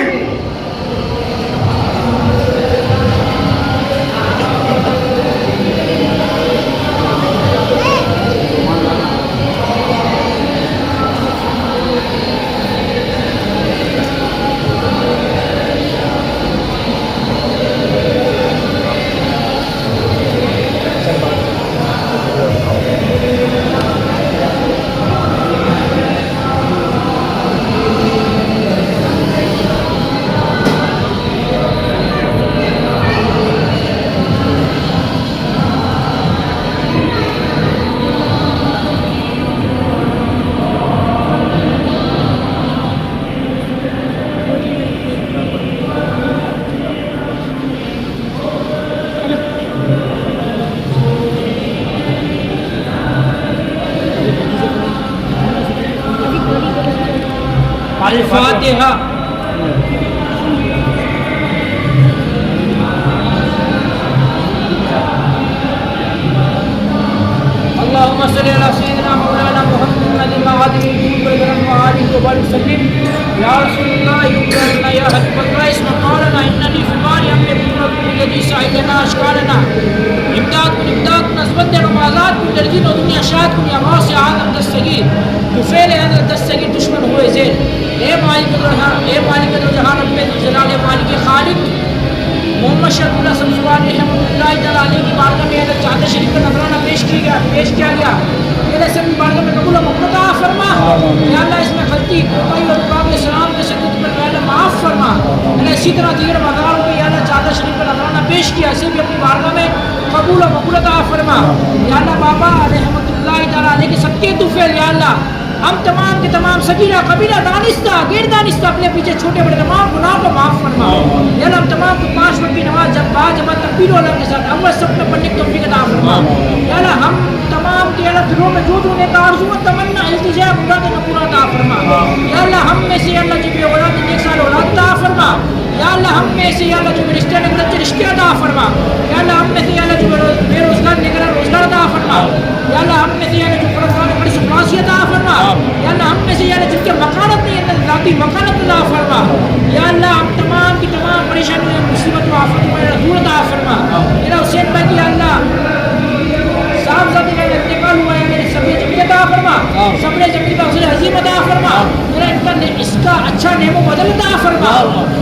अल-फातिहा। अल्लाहुम्मा सल्ली अला सय्यिदिना मौलाना मुहम्मद मादिनी वसल्लम या रसूलल्लाह या हबीबल्लाह इस्मा क़ालना इन्ननी फी बारी अम्मे कुर्रतु यदी साइदना अशकालना इमदाद नस्बत नमाज़ात कुल दर्जिन और दुनिया शाद कुल अमास से आदम दस्तगीर तुफैल हज़रत दस्तगीर दुश्मन हुए ज़ेल ए मालिक जहान रब्बे जलाल मालिक खालिक मोहम्मद शरफुल्लाह सल्लल्लाहु अलैहि की बारगाह में अगर चादर शरीफ का नजराना पेश किया गया मेरे से बारगाह में कबूल मुक़द्दा फरमा या अल्लाह इसमें गलती कोताही और रुकावट सलाम के शरीफ पर या अल्लाह माफ़ फरमा मैंने इसी तरह दीगर मज़ारों को या अल्लाह चादर शरीफ का नजराना पेश किया इसे भी अपनी बारगाह में कबूल मुक़द्दा फरमा या अल्लाह बाबा रहमतुल्लाह तआला अलैहि के सबके तुफ़ैल या अल्लाह हम तमाम के तमाम सगीरा कबीरा दानिस्ता गैर दानिस्ता अपने पीछे छोटे बड़े तमाम गुनाह को माफ़ फरमा या अल्लाह हम तमाम को 5 वक्त की नमाज जब बाजमात तकबीर वाला के साथ अव्वल सब में पढ़ने की तौफीक अता फरमा या अल्लाह हम तमाम के अल्लाह दिलों में जो उन्हें आरज़ू व तमन्ना इल्तिजा मुराद का पूरा अता फरमा या अल्लाह हम में से अल्लाह जो औलाद नेक साल औलाद अता फरमा या अल्लाह हम में से अल्लाह जो रिश्ते निकल अच्छे रिश्ते अता फरमा या अल्लाह हम में से अल्लाह जो बेरोजगार निकल रोजगार अता फरमा या अल्लाह हम में से अल्लाह जो बड़ी सुखासियत अता फरमा या अल्लाह हम में से या अल्लाह जिनके मकानत नहीं है जाती मकानत अता फरमा या अल्लाह हम तमाम की तमाम परेशानियों मुसीबत व आफत में दूर अता फरमा मेरा हुसैन भाई की अल्लाह साहबजादे का इंतकाल हुआ है मेरे सब्र जमील अता फरमा सब्र जमील का हौसला अजीम अता फरमा मेरा इसका अच्छा नेमो बदल अता फरमा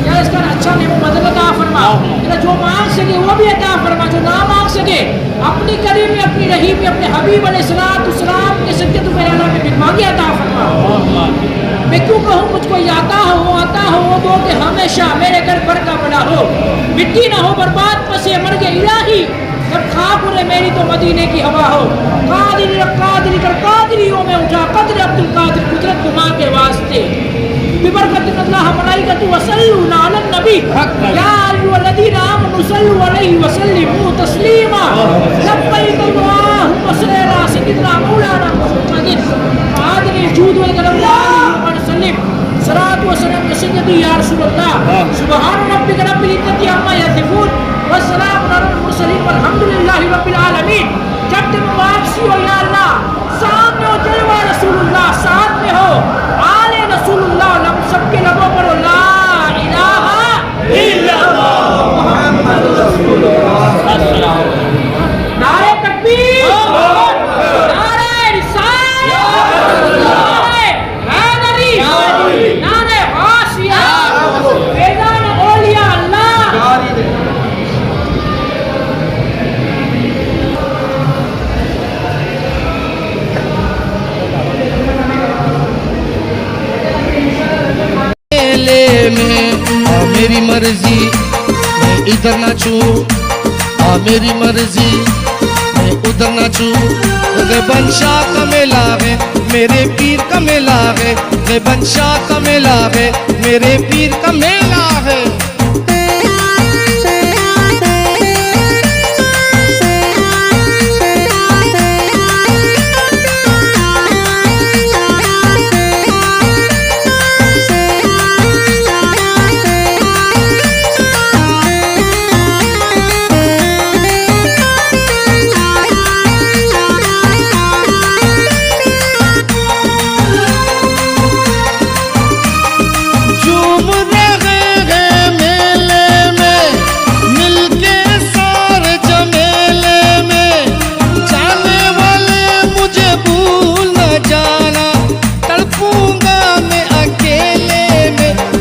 या इसका अच्छा नेमो बदल अता फरमा मेरा जो मांग सके वो भी अता फरमा जो ना मांग सके अपनी करीब में अपनी रहीम में अपने हबीब अलैहिस्सलाम के सच्चे तो मेरा में भिखमांगी अता फरमा मैं क्यों कहूँ मुझको आता हो वो दो कि हमेशा मेरे घर पर का बड़ा हो मिट्टी ना हो बर्बाद पसे मर गए इलाही जब खाक उड़े मेरी तो मदीने की हवा हो कादिरियों में उठा कद्र अब्दुल कादिर कुदरत गुमा के वास्ते बिबरकत अल्लाह मलाइकतु वसल्लुना अलन नबी या अय्युहल्लज़ीना आमनु सल्लु अलैहि वसल्लिमु तस्लीमा लब्बैक अल्लाहुम्मा सल्ली अला सय्यिदिना मौलाना मुहम्मदिन आदनि जूद वल करम व सल्लिम सलात व सलाम सय्यदी या रसूलल्लाह सुभान रब्बिक रब्बिल इज्जति अम्मा यसिफून व सलामुन अलल मुरसलीन वल्हम्दुलिल्लाहि रब्बिल आलमीन। जब तुम वापसी हो या अल्लाह साथ में हो जलवा रसूलुल्लाह साथ में हो आले रसूलुल्लाह हम सबके लबों पर ला इलाहा इल्लल्लाह मुहम्मद रसूलुल्लाह नारे तकबीर नारे रिसालत नारे हैदरी नारे गासिया फैज़ान औलिया अल्लाह मेरी मर्जी मैं इधर नाचूं, मेरी मर्जी मैं उधर नाचूं। बंशाह का मेला है, मेरे पीर का मेला है, बंशाह का मेला है, मेरे पीर का मेला है।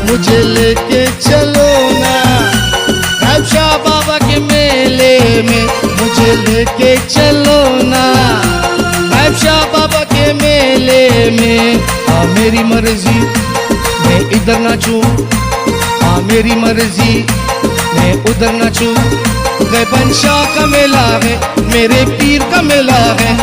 मुझे लेके चलो ना गैबशाह बाबा के मेले में, मुझे लेके चलो ना गैबशाह बाबा के मेले में। मेरी मर्जी मैं इधर नाचूं, मेरी मर्जी मैं उधर नाचूं। गैबशाह का मेला है, मेरे पीर का मेला है।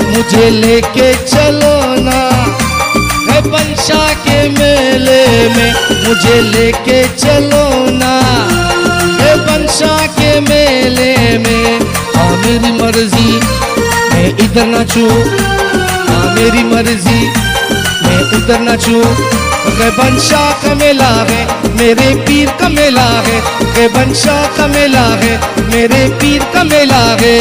मुझे लेके चलो ना गैबशाह के मेले में, मुझे लेके चलो ना गैबशाह के मेले में। मेरी मर्जी मैं इधर नाचूं, मेरी मर्जी मैं उधर नाचूं। गैबशाह का मेला है, मेरे पीर का मेला है, गैबशाह का मेला है, मेरे पीर का मेला है।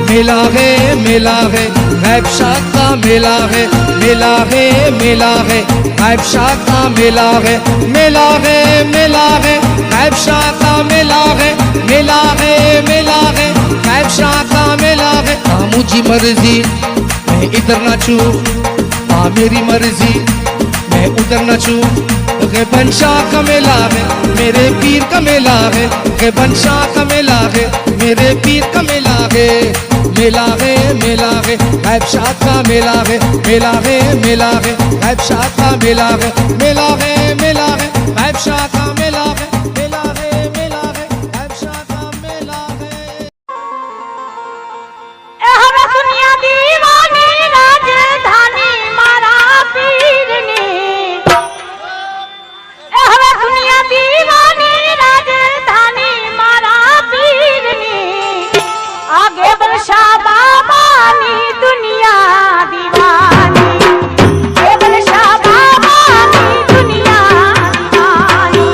मेला है, मेला है, गैबशाह का मेला है, मेला है, मेला है, गैबशाह का मेला है, मेला है, मेला है, गैबशाह का मेला है, मेला है, मेला है, गैबशाह का मेला है। मुझी मर्जी मैं इधर नाचूं, मेरी मर्जी मैं उधर नाचूं। गैबशाह का मेला है, मेरे पीर का मेला है, गैबशाह का मेला है, मेरे पीर का मेला है। मेला है, मेला है, गैबशाह का मेला है, मेला है, मेला है, गैबशाह का मेला है, मेला है, मेला है, गैबशाह का मेला है, मेला है, मेला है, गैबशाह का मेला है। हम दुनिया दीवानी राजधानी मारा पीरनी, हम दुनिया दीवानी राजधानी मारा पीरनी। आगे बंशाह बाबा नी दुनिया दीवानी, आगे बंशाह बाबा नी दुनिया दीवानी।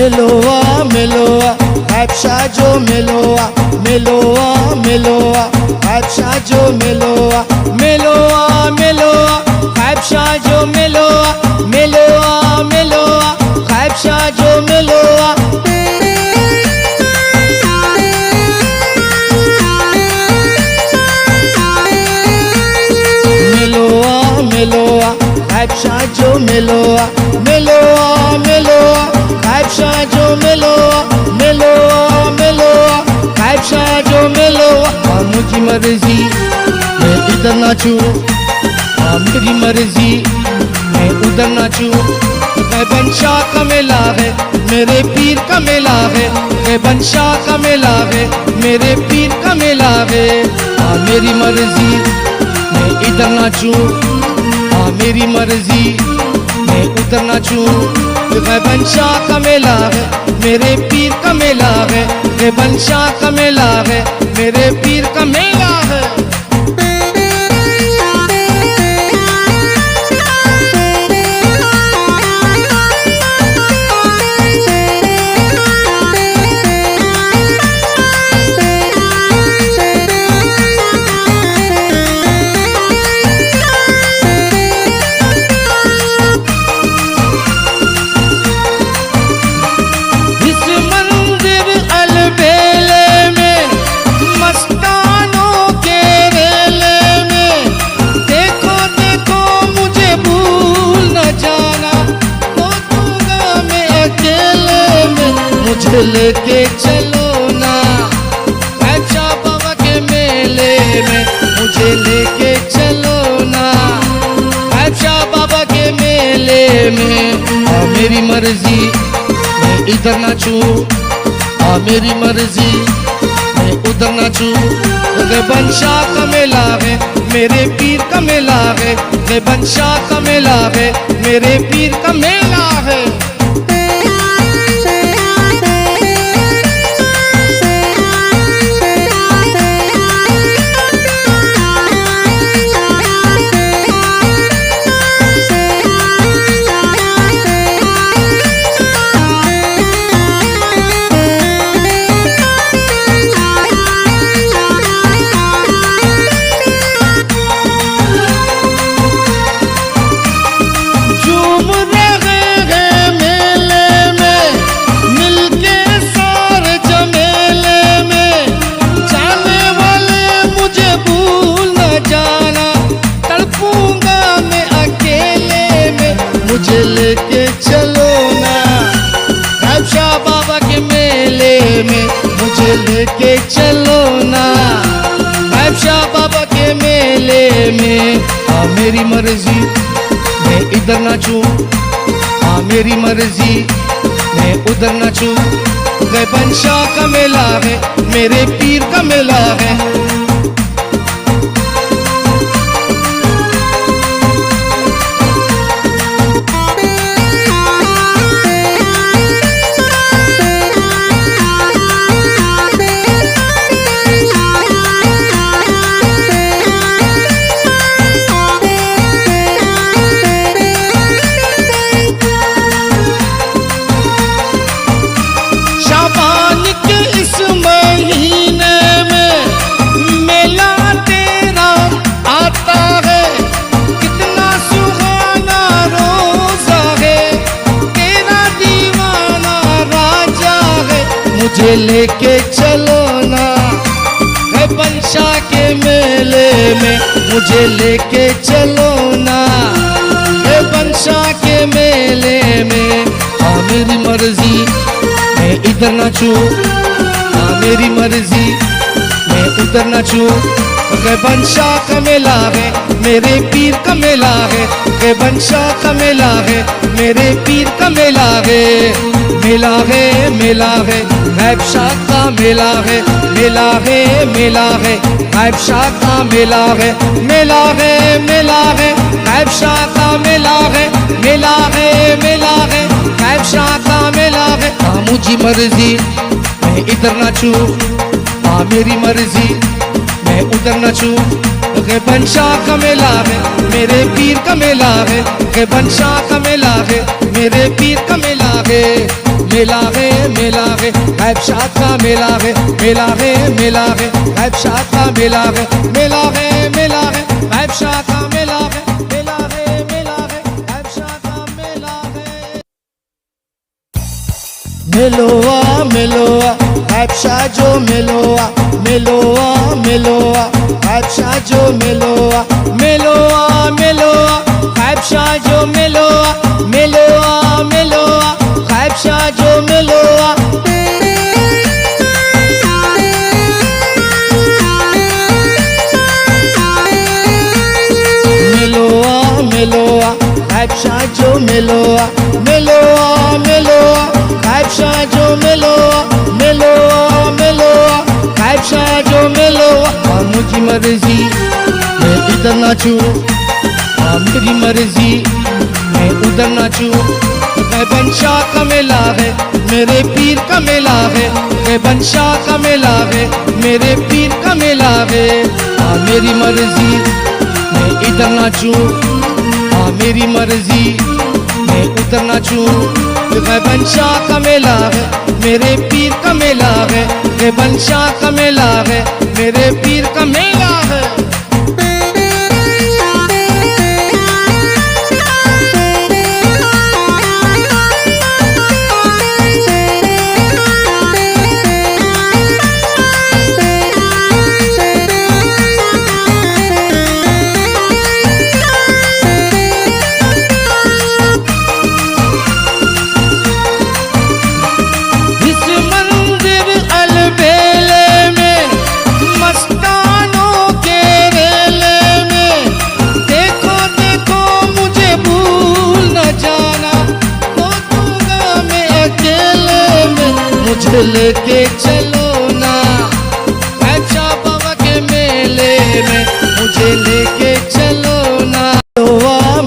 मेलोआ मेलोआ बादशाह जो मेलोआ मेलोआ मेलोआ बादशाह जो मेलोआ मेलोआ मेलोआ बादशाह जो मेलोआ मेलोआ मेलोआ बादशाह जो मेलोआ मेलोआ बादशाह जो मेलोआ मेलोआ मेलोआ बादशाह जो मेलोआ मेलोआ मेलोआ बादशाह जो मेलोआ मुझी मर्जी मैं इधर नाचूं मेरी मर्जी मैं उधर नाचूं बंशाह का मेला है मेरे पीर का मेला है बंशाह का मेला है मेरे पीर का मेला है मेरी मर्जी मैं इधर नाचूं मेरी मर्जी मैं उधर नाचूं बंशाह का मेला है मेरे पीर का मेला है बंशाह का मेला है मेरे पीर का मेला है लेके चलो ना अच्छा बाबा के मेले में मुझे लेके चलो ना अच्छा बाबा के मेले में मेरी मर्जी मैं इधर नाचूं मेरी मर्जी मैं उधर नाचूं बंशाह का मेला है मेरे पीर का मेला है बंशाह का मेला है मेरे पीर का मेला है लेके चलो ना बादशाह बाबा के मेले में मुझे लेके चलो ना बादशाह बाबा के मेले में मेरी मर्जी मैं इधर नाचूं मेरी मर्जी मैं उधर नाचूं बंशाह का मेला है मेरे पीर का मेला है मुझे लेके चलो ना बंशाह के मेले में मुझे लेके चलो ना बंशाह के मेले में मेरी मर्जी मैं इधर नाचूं मेरी मर्जी मैं उधर नाचूं बंशाह का मेला है मेरे पीर का मेला है बंशाह का मेला है मेरे पीर का मेला है मेला है मेला है बादशाह का मेला है मेला है मेला है बादशाह का मेला है मेला है मेला है बादशाह का मेला है मेला है मेला है बादशाह का मेला है मुझी मर्जी मैं इधर नाचूं मेरी मर्जी मैं उधर नाचूं बंशाह का मेला है मेरे पीर का मेला है बंशाह का मेला है मेरे पीर का मेला है मेला है गैब शाद का मेला है गैब शाद का मेला है गैब शाद का मेला है गैब शाद का मेला है। मेलोआ गैब शाद जो मेलोआ गैब शाद जो मेलोआ गैब शाद जो मेलोआ गैब शाद जो मेलोआ। गैब शाद जो मेलोआ गैब शाद जो मेलोआ गैब शाद जो मेलोआ। मुझी मर्जी मैं इधर नाचूं, मेरी मर्जी मैं उधर नाचूं। गैबन शाह का मेला है मेरे पीर का मेला है गैबन शाह का मेला है मेरे पीर का मेला है। मेरी मर्जी मैं इधर नाचूं, मेरी मर्जी मैं उधर नाचूं। गैबन शाह का मेला है मेरे पीर का मेला है गैबन शाह का मेला है मेरे पीर का मेला है। लेके चलो ना गैब शाह बाबा के मेले में मुझे लेके चलो ना।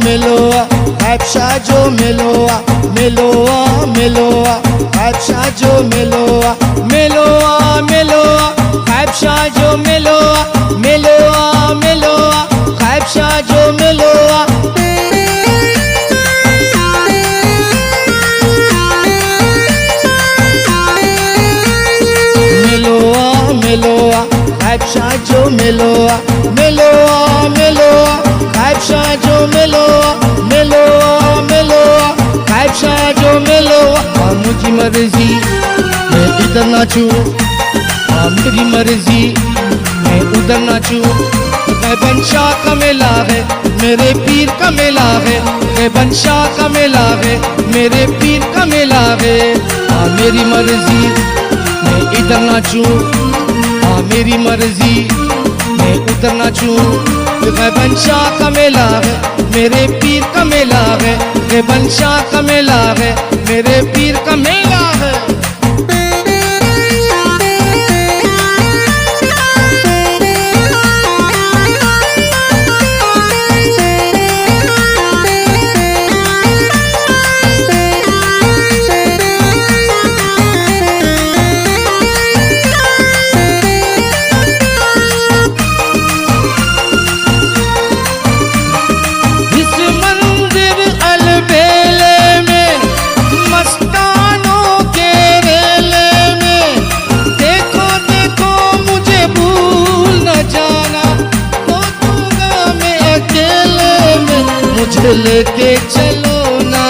मेलोआ गैब शाह जो मेलोआ गैब शाह जो मेलोआ गैब शाह जो मेलोआ गैब शाह जो मेलोआ। गैब शाह जो मेलोआ गैब शाह जो मेलोआ गैब शाह जो मेलोआ। मुझी मर्जी मैं इधर नाचूं, मेरी मर्जी मैं उधर नाचूं। गैबन शाह का मेला है मेरे पीर का मेला है गैबन शाह का मेला है मेरे पीर का मेला है। मेरी मर्जी मैं इधर नाचूं, मेरी मर्जी मैं उधर नाचूं। गैबन शाह का मेला है मेरे पीर का मेला है गैबन शाह का मेला है मेरे पीर का मेला है। लेके चलो ना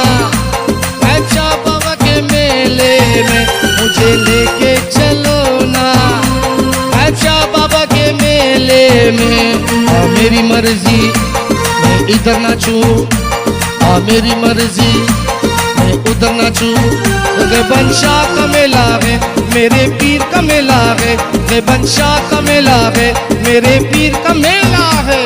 गैब शाह बाबा के मेले में मुझे लेके चलो ना गैब शाह बाबा के मेले में। मेरी मर्जी मैं इधर नाचूं, मेरी मर्जी मैं उधर नाचूं। गैबन शाह का मेला है मेरे पीर का मेला है गैबन शाह का मेला है मेरे पीर का मेला है।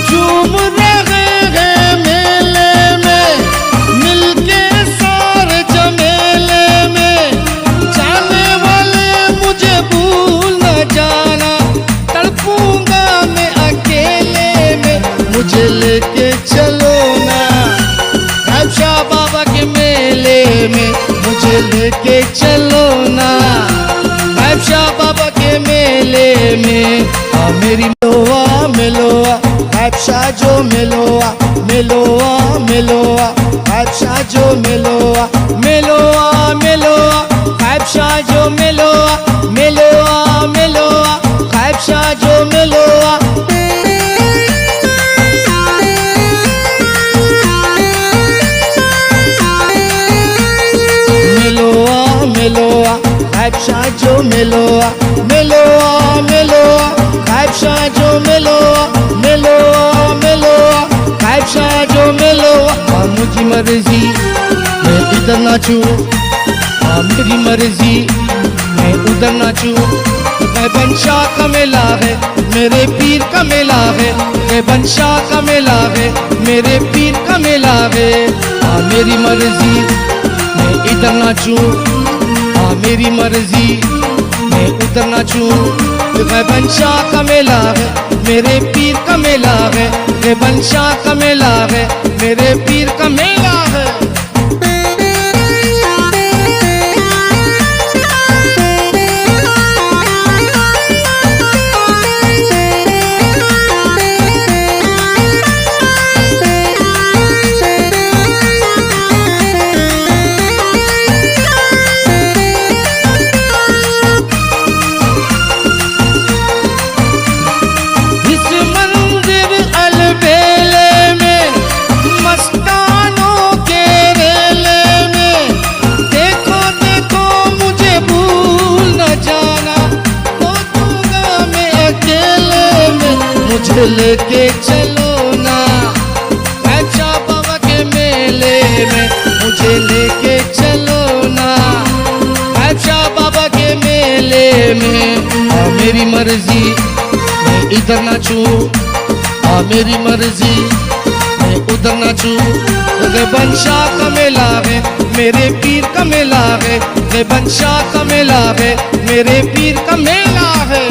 झूम रहे हैं शाह बाबा के मेले में मुझे लेके चलो ना, गायब शाह बाबा के मेले में। मेरी मेलोआ मेलोआ गायब शाह जो मेलोआ मेलोआ मेलोआ गायब शाह जो मेलोआ मेलोआ मेलोआ गायब शाह जो मेलोआ मेलोआ मेलोआ गायब शाह जो मेलोआ। मेलोआ मेलोआ गायब शाह जो मेलोआ मेलोआ मेलोआ गायब शाह जो मेलोआ मेलोआ मेलोआ गायब शाह जो मेलोआ। मुझी मर्जी मैं इधर नाचूं, मेरी मर्जी मैं उधर नाचूं। गायबन शाह का मेला है, मेरे पीर का मेला है, गायबन शाह का मेला है, मेरे पीर का मेला है। मेरी मर्जी मैं इधर नाचूं, मेरी मर्जी मैं उधर नाचूं। गायबन शाह का मेला है, मेरे पीर का मेला है, गायबन शाह का मेला है, मेरे पीर का मेला है। मुझे लेके चलो ना, गायब शाह बाबा के मेले में मुझे लेके चलो ना, गायब शाह बाबा के मेले में। मेरी मर्जी मैं इधर नाचूं, मेरी मर्जी मैं उधर नाचूं। गायबन शाह का मेला है, मेरे पीर का मेला है, गायबन शाह का मेला है, मेरे पीर का मेला है।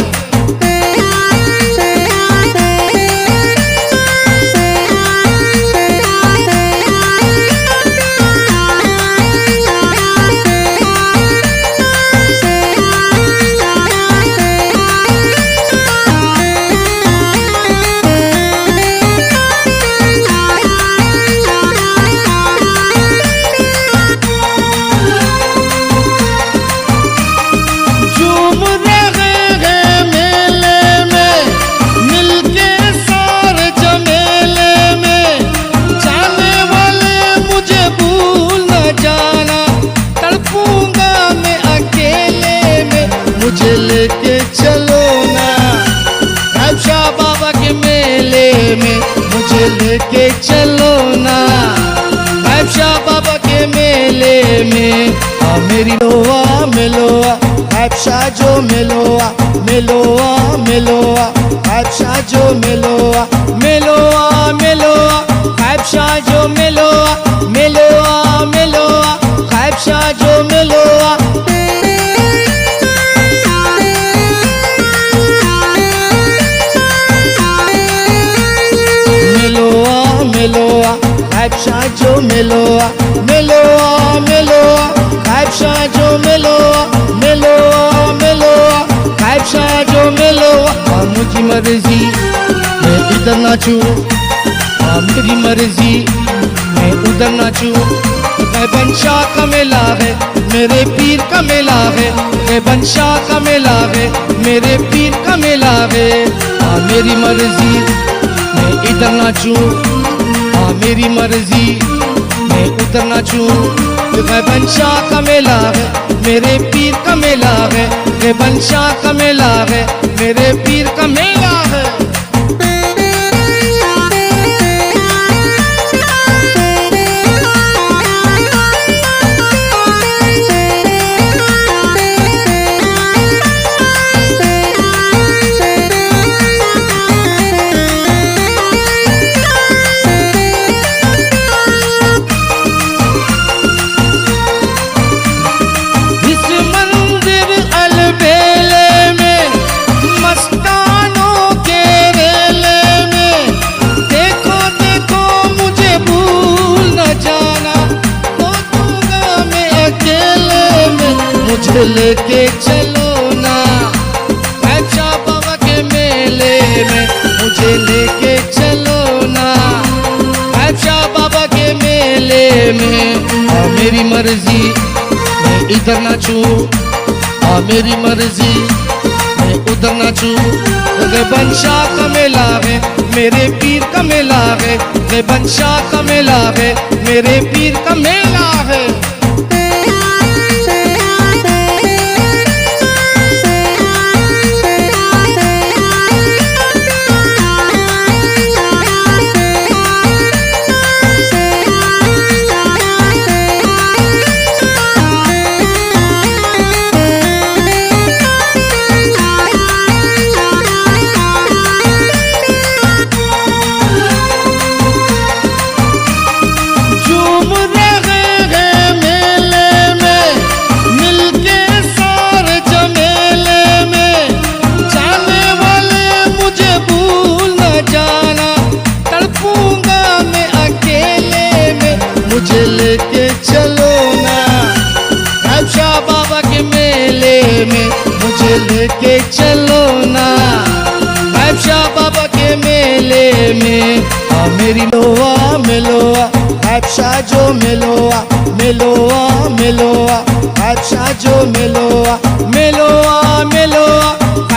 मुझे लेके चलो ना, गायब शाह बाबा के मेले में मुझे लेके चलो ना, गायब शाह बाबा के मेले में। मेरी मेलोआ मेलोआ गायब शाह जो मेलोआ मेलोआ मेलोआ गायब शाह जो मेलोआ मेलोआ मेलोआ गायब शाह जो मेलोआ मेलोआ मेलोआ गायब शाह जो मेलोआ। मेलोआ गायब शाह जो मेलोआ मेलोआ मेलोआ गायब शाह जो मेलोआ मेलोआ मेलोआ गायब शाह जो मेलोआ। मुझी मर्जी मैं इधर नाचूं, मेरी मर्जी मैं उधर नाचूं। गायबन शाह का मेला है, मेरे पीर का मेला है, गायबन शाह का मेला है, मेरे पीर का मेला है। मेरी मर्जी मैं इधर नाचूं, मेरी मर्जी मैं उधर नाचूं। गायबन शाह का मेला है, मेरे पीर का मेला है, गायबन शाह का मेला है, मेरे पीर का मेला है। इस मंदिर अलबेले में मस्तानों मुझे लेके चलो ना अच्छा बाबा के मेले में, मुझे लेके चलो ना अच्छा बाबा के मेले में। आ मेरी मर्जी मैं इधर नाचूं, आ मेरी मर्जी मैं उधर नाचूं। बंशाह का मेला है मेरे पीर का मेला है, बंशाह का मेला है मेरे पीर का मेला है। मुझे लेके चलो ना अच्छा बाबा के मेले में, मुझे लेके चलो ना अच्छा बाबा के मेले में। आ मेरी लोआ मेलोआ अच्छा जो मेलोआ मेलोआ मेलोआ अच्छा जो मेलोआ मेलोआ मेलोआ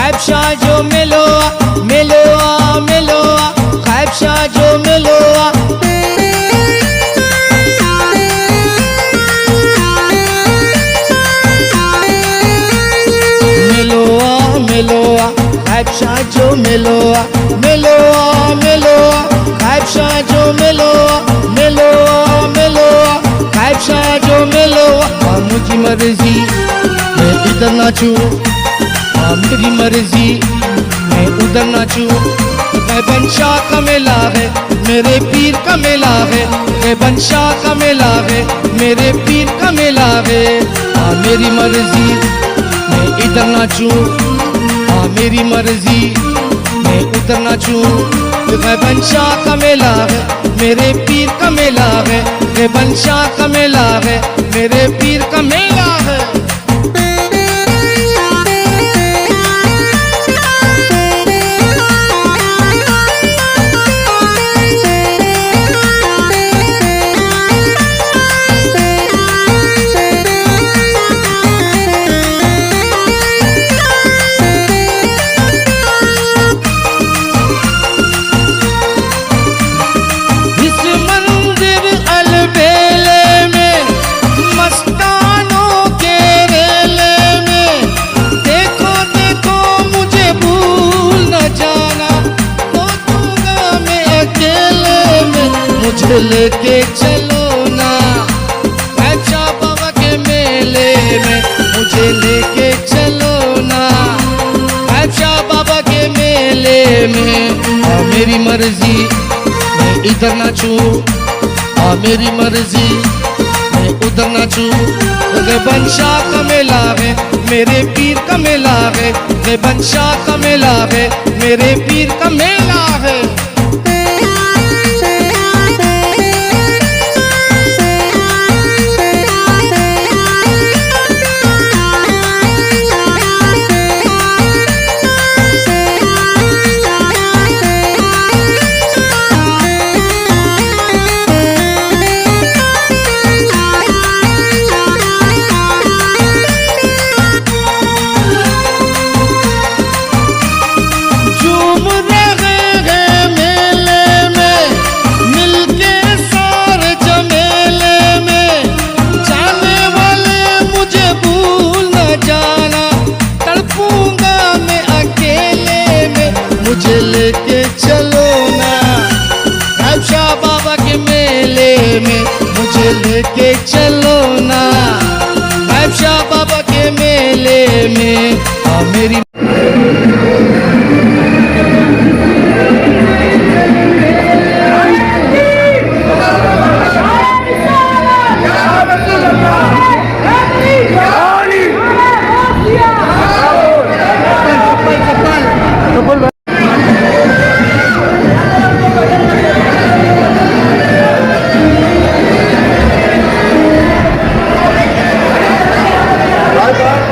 अच्छा जो मेलोआ मेलोआ मेलोआ अच्छा जो मेलोआ। मेलोआ अच्छा जो मेलोआ मेलोआ मेलोआ अच्छा जो मेलोआ मेलोआ मेलोआ अच्छा जो मेलोआ। मुझी मर्जी मैं इधर नाचूं, मेरी मर्जी मैं उधर नाचूं। बंशाह का मेला है मेरे पीर का मेला है, बंशाह का मेला है मेरे पीर का मेला है। मेरी मर्जी मैं इधर नाचूं, मेरी मर्जी मैं उधर नाचूं। बंशाह का मेला है मेरे पीर का मेला है, बंशाह का मेला है मेरे पीर का मेला है। मुझे लेके चलो ना अच्छा बाबा के मेले में, मुझे लेके चलो ना अच्छा बाबा के मेले में। आ मेरी मर्जी मैं इधर नाचूं, आ मेरी मर्जी मैं उधर नाचूं। बंशाह का मेला है मेरे पीर का मेला है, बंशाह का मेला है मेरे पीर का मेला है। मुझे लेके चलो ना अच्छा बाबा के मेले में, मुझे लेके चलो ना अच्छा बाबा के मेले में। मेरी Bye-bye.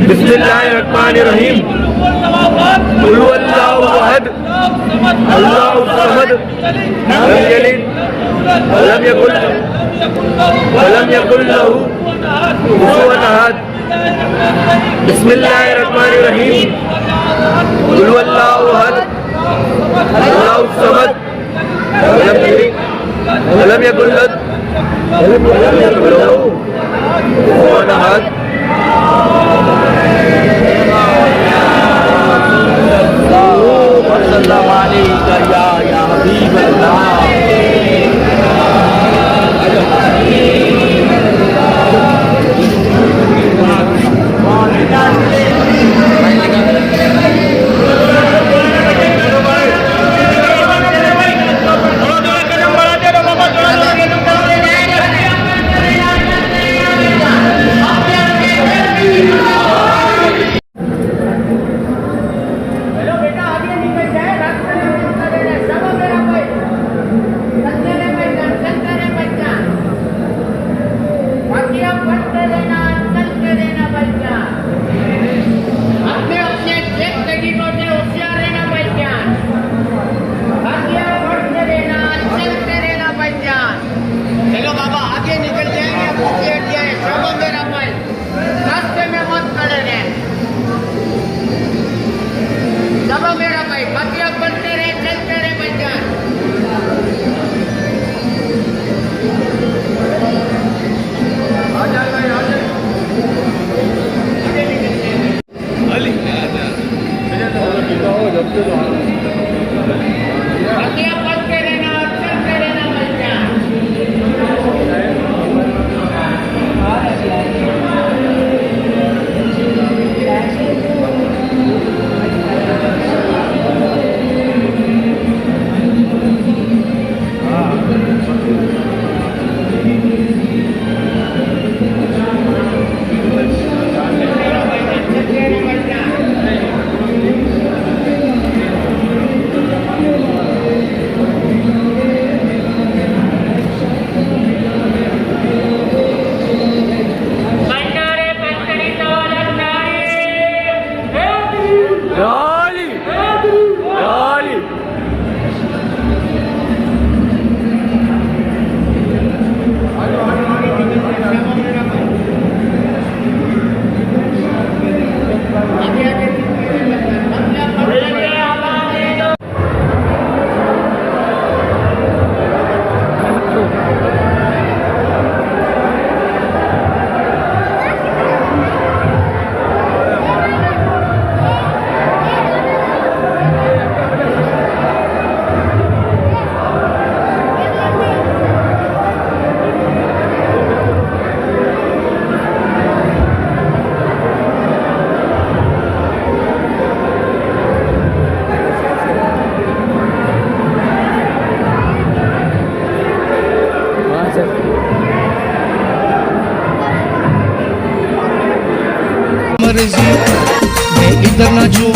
बिस्मिल्लाहिर्रहमानिर्रहीम कुल हुवल्लाहु अहद अल्लाहु समद लम यलिद वलम यकुल लहू कुफुवन अहद बिस्मिल्लाहिर्रहमानिर्रहीम कुल हुवल्लाहु अहद अल्लाहु समद लम यलिद वलम यकुल लहू कुफुवन अहद मर्जी मैं इधर नाचूं,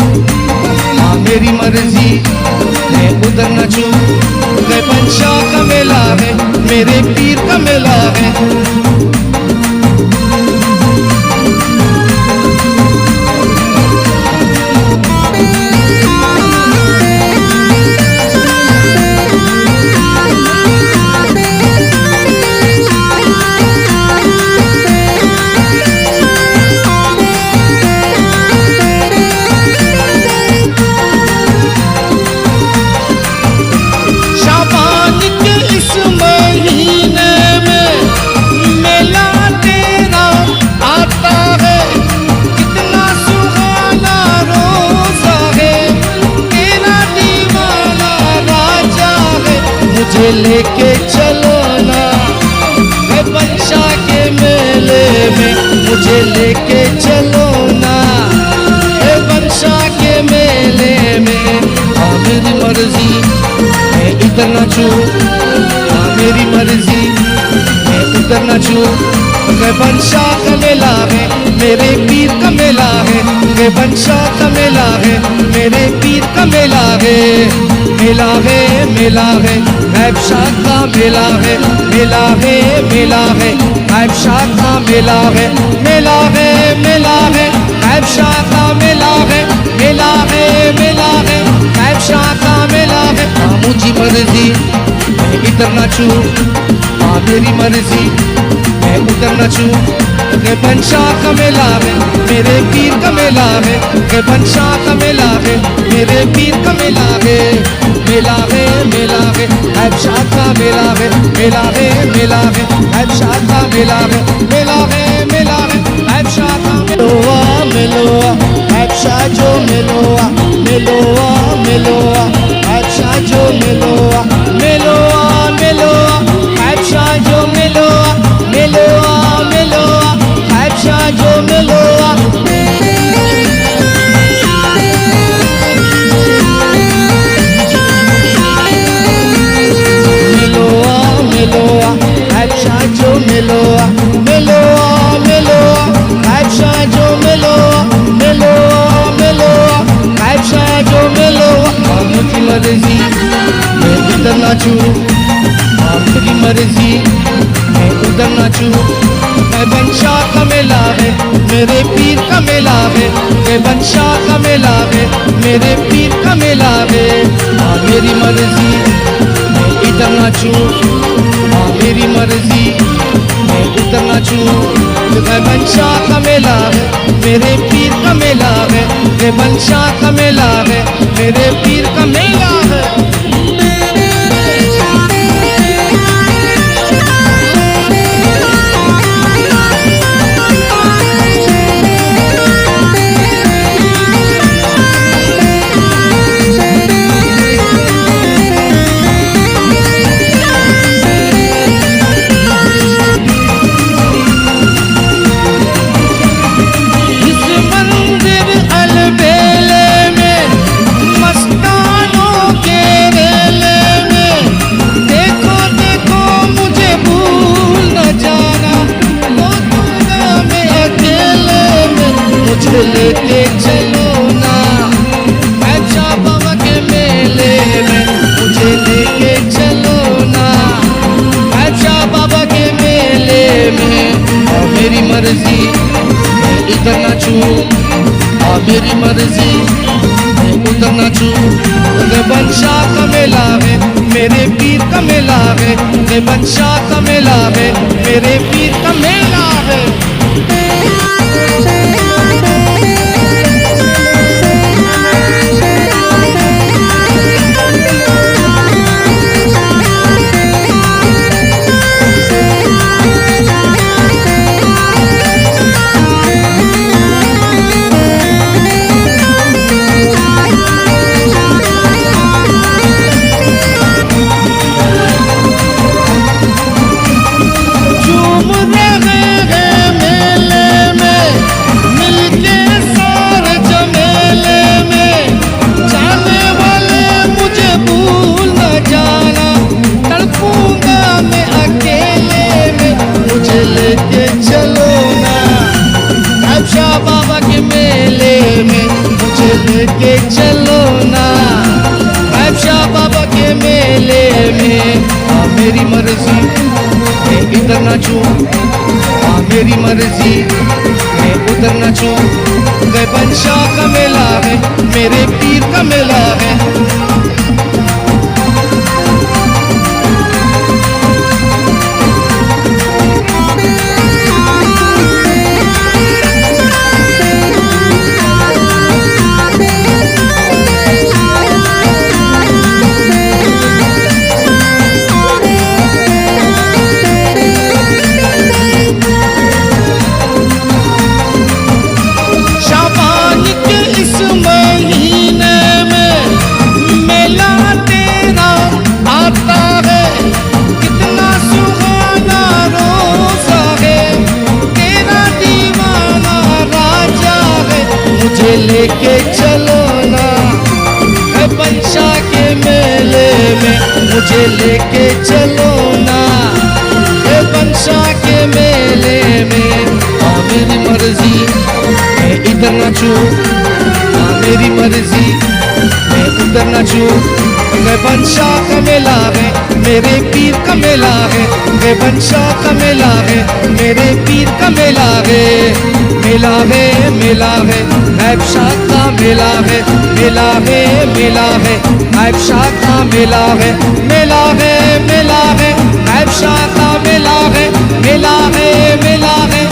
हाँ मेरी मर्जी मैं उधर नाचूं। मैं पंशाह का मेला है, मेरे पीर का मेला है। शाबान के इस महीने में मेला तेरा आता है, कितना सुहाना रोजा है, तेरा दीवाना राजा है। मुझे लेके चलो ना मैं पंशाह के मेले में, मुझे लेके चलो ना मैं पंशाह के मेले में। हाँ मेरी मर्जी मैं इधर नाचूं, हाँ मेरी मर्जी मैं उधर नाचूं। मैं पंशाह का मेला है, मेरे पीर का मेला है। मैं पंशाह का मेला है, मेरे पीर का मेला है। मेला है मेला है गैब शाह का मेला है, मेला है मेला है गैब शाह का मेला है। मेला है मेला है गैब शाह का मेला है, मेला है मेला है गैब शाह का मेला है। हाँ मुझी मर्जी मैं इधर नाचूं, हाँ मेरी मर्जी मैं उधर नाचूं। मैं पंशाह का मेला है, मेरे पीर का मेला है। मैं पंशाह का मेला है, मेरे पीर का मेला है। मेला है मेला है गैब शाह का मेला है, मेला है मेला है गैब शाह का मेला है। मेला है मेला है गैब शाह का मेलोआ, मेलोआ गैब शाह जो मेलोआ, मेलोआ मेलोआ गैब शाह जो मेलोआ, मेलोआ मेलोआ गैब शाह जो मेलोआ, मेलोआ मेलोआ गैब शाह जो मेलोआ। मेलोआ गैब शाह जो मेलोआ, मेलोआ मेलोआ गैब शाह जो मेलोआ, मेलोआ मेलोआ गैब शाह जो मेलोआ। हाँ मेरी मर्जी मैं इधर नाचूं, हाँ मेरी मर्जी मैं उधर नाचूं। मैं पंशाह का मेला है, मेरे पीर का मेला है। मैं पंशाह का मेला है, मेरे पीर का मेला है। हाँ मेरी मर्जी मैं इधर नाचूं, हाँ मेरी मर्जी मैं उधर नाचूं। मैं पंशाह का मेला है, मेरे पीर का मेला है। मैं पंशाह का मेला है, मेरे पीर का मेला है। लेके चलो ना गैब शाह बाबा के मेले में, मुझे लेके चलो ना गैब शाह बाबा के मेले में। और मेरी मर्जी मैं इधर नाचूं, और मेरी मर्जी मैं उधर नाचूं। मैं पंशाह का मेला है, मेरे पीर का मेला है। मैं पंशाह का मेला है, मेरे पीर का मेला है। झूम रहे हैं चलो ना शाह बाबा के मेले में। मेरी मर्जी मैं इधर नाचूं, मेरी मर्जी मैं उधर नाचूं। गैबन शाह का मेला है, मेरे पीर का मेला है। शाबान के इस महीने में मेला तेरा आता है। कितना सुहाना रोज़ा है, तेरा दीवाना राजा है। मुझे लेके चलो ना गैबन शाह के मेले में, मुझे लेके चलो ना गैबन शाह के मेले में। मेरी मर्जी मैं इधर नाचूं, मेरी मर्जी मैं उधर नाचूं। गैबन शाह का मेला है, मेरे पीर का मेला है। गैबन शाह का मेला है, मेरे पीर का मेला है। मेला है, मेला है, गैब शाह का मेला है। मेला है, मेला है, गैब शाह का मेला है। मेला है, मेला है, गैब शाह का मेला है। मेला है, मेला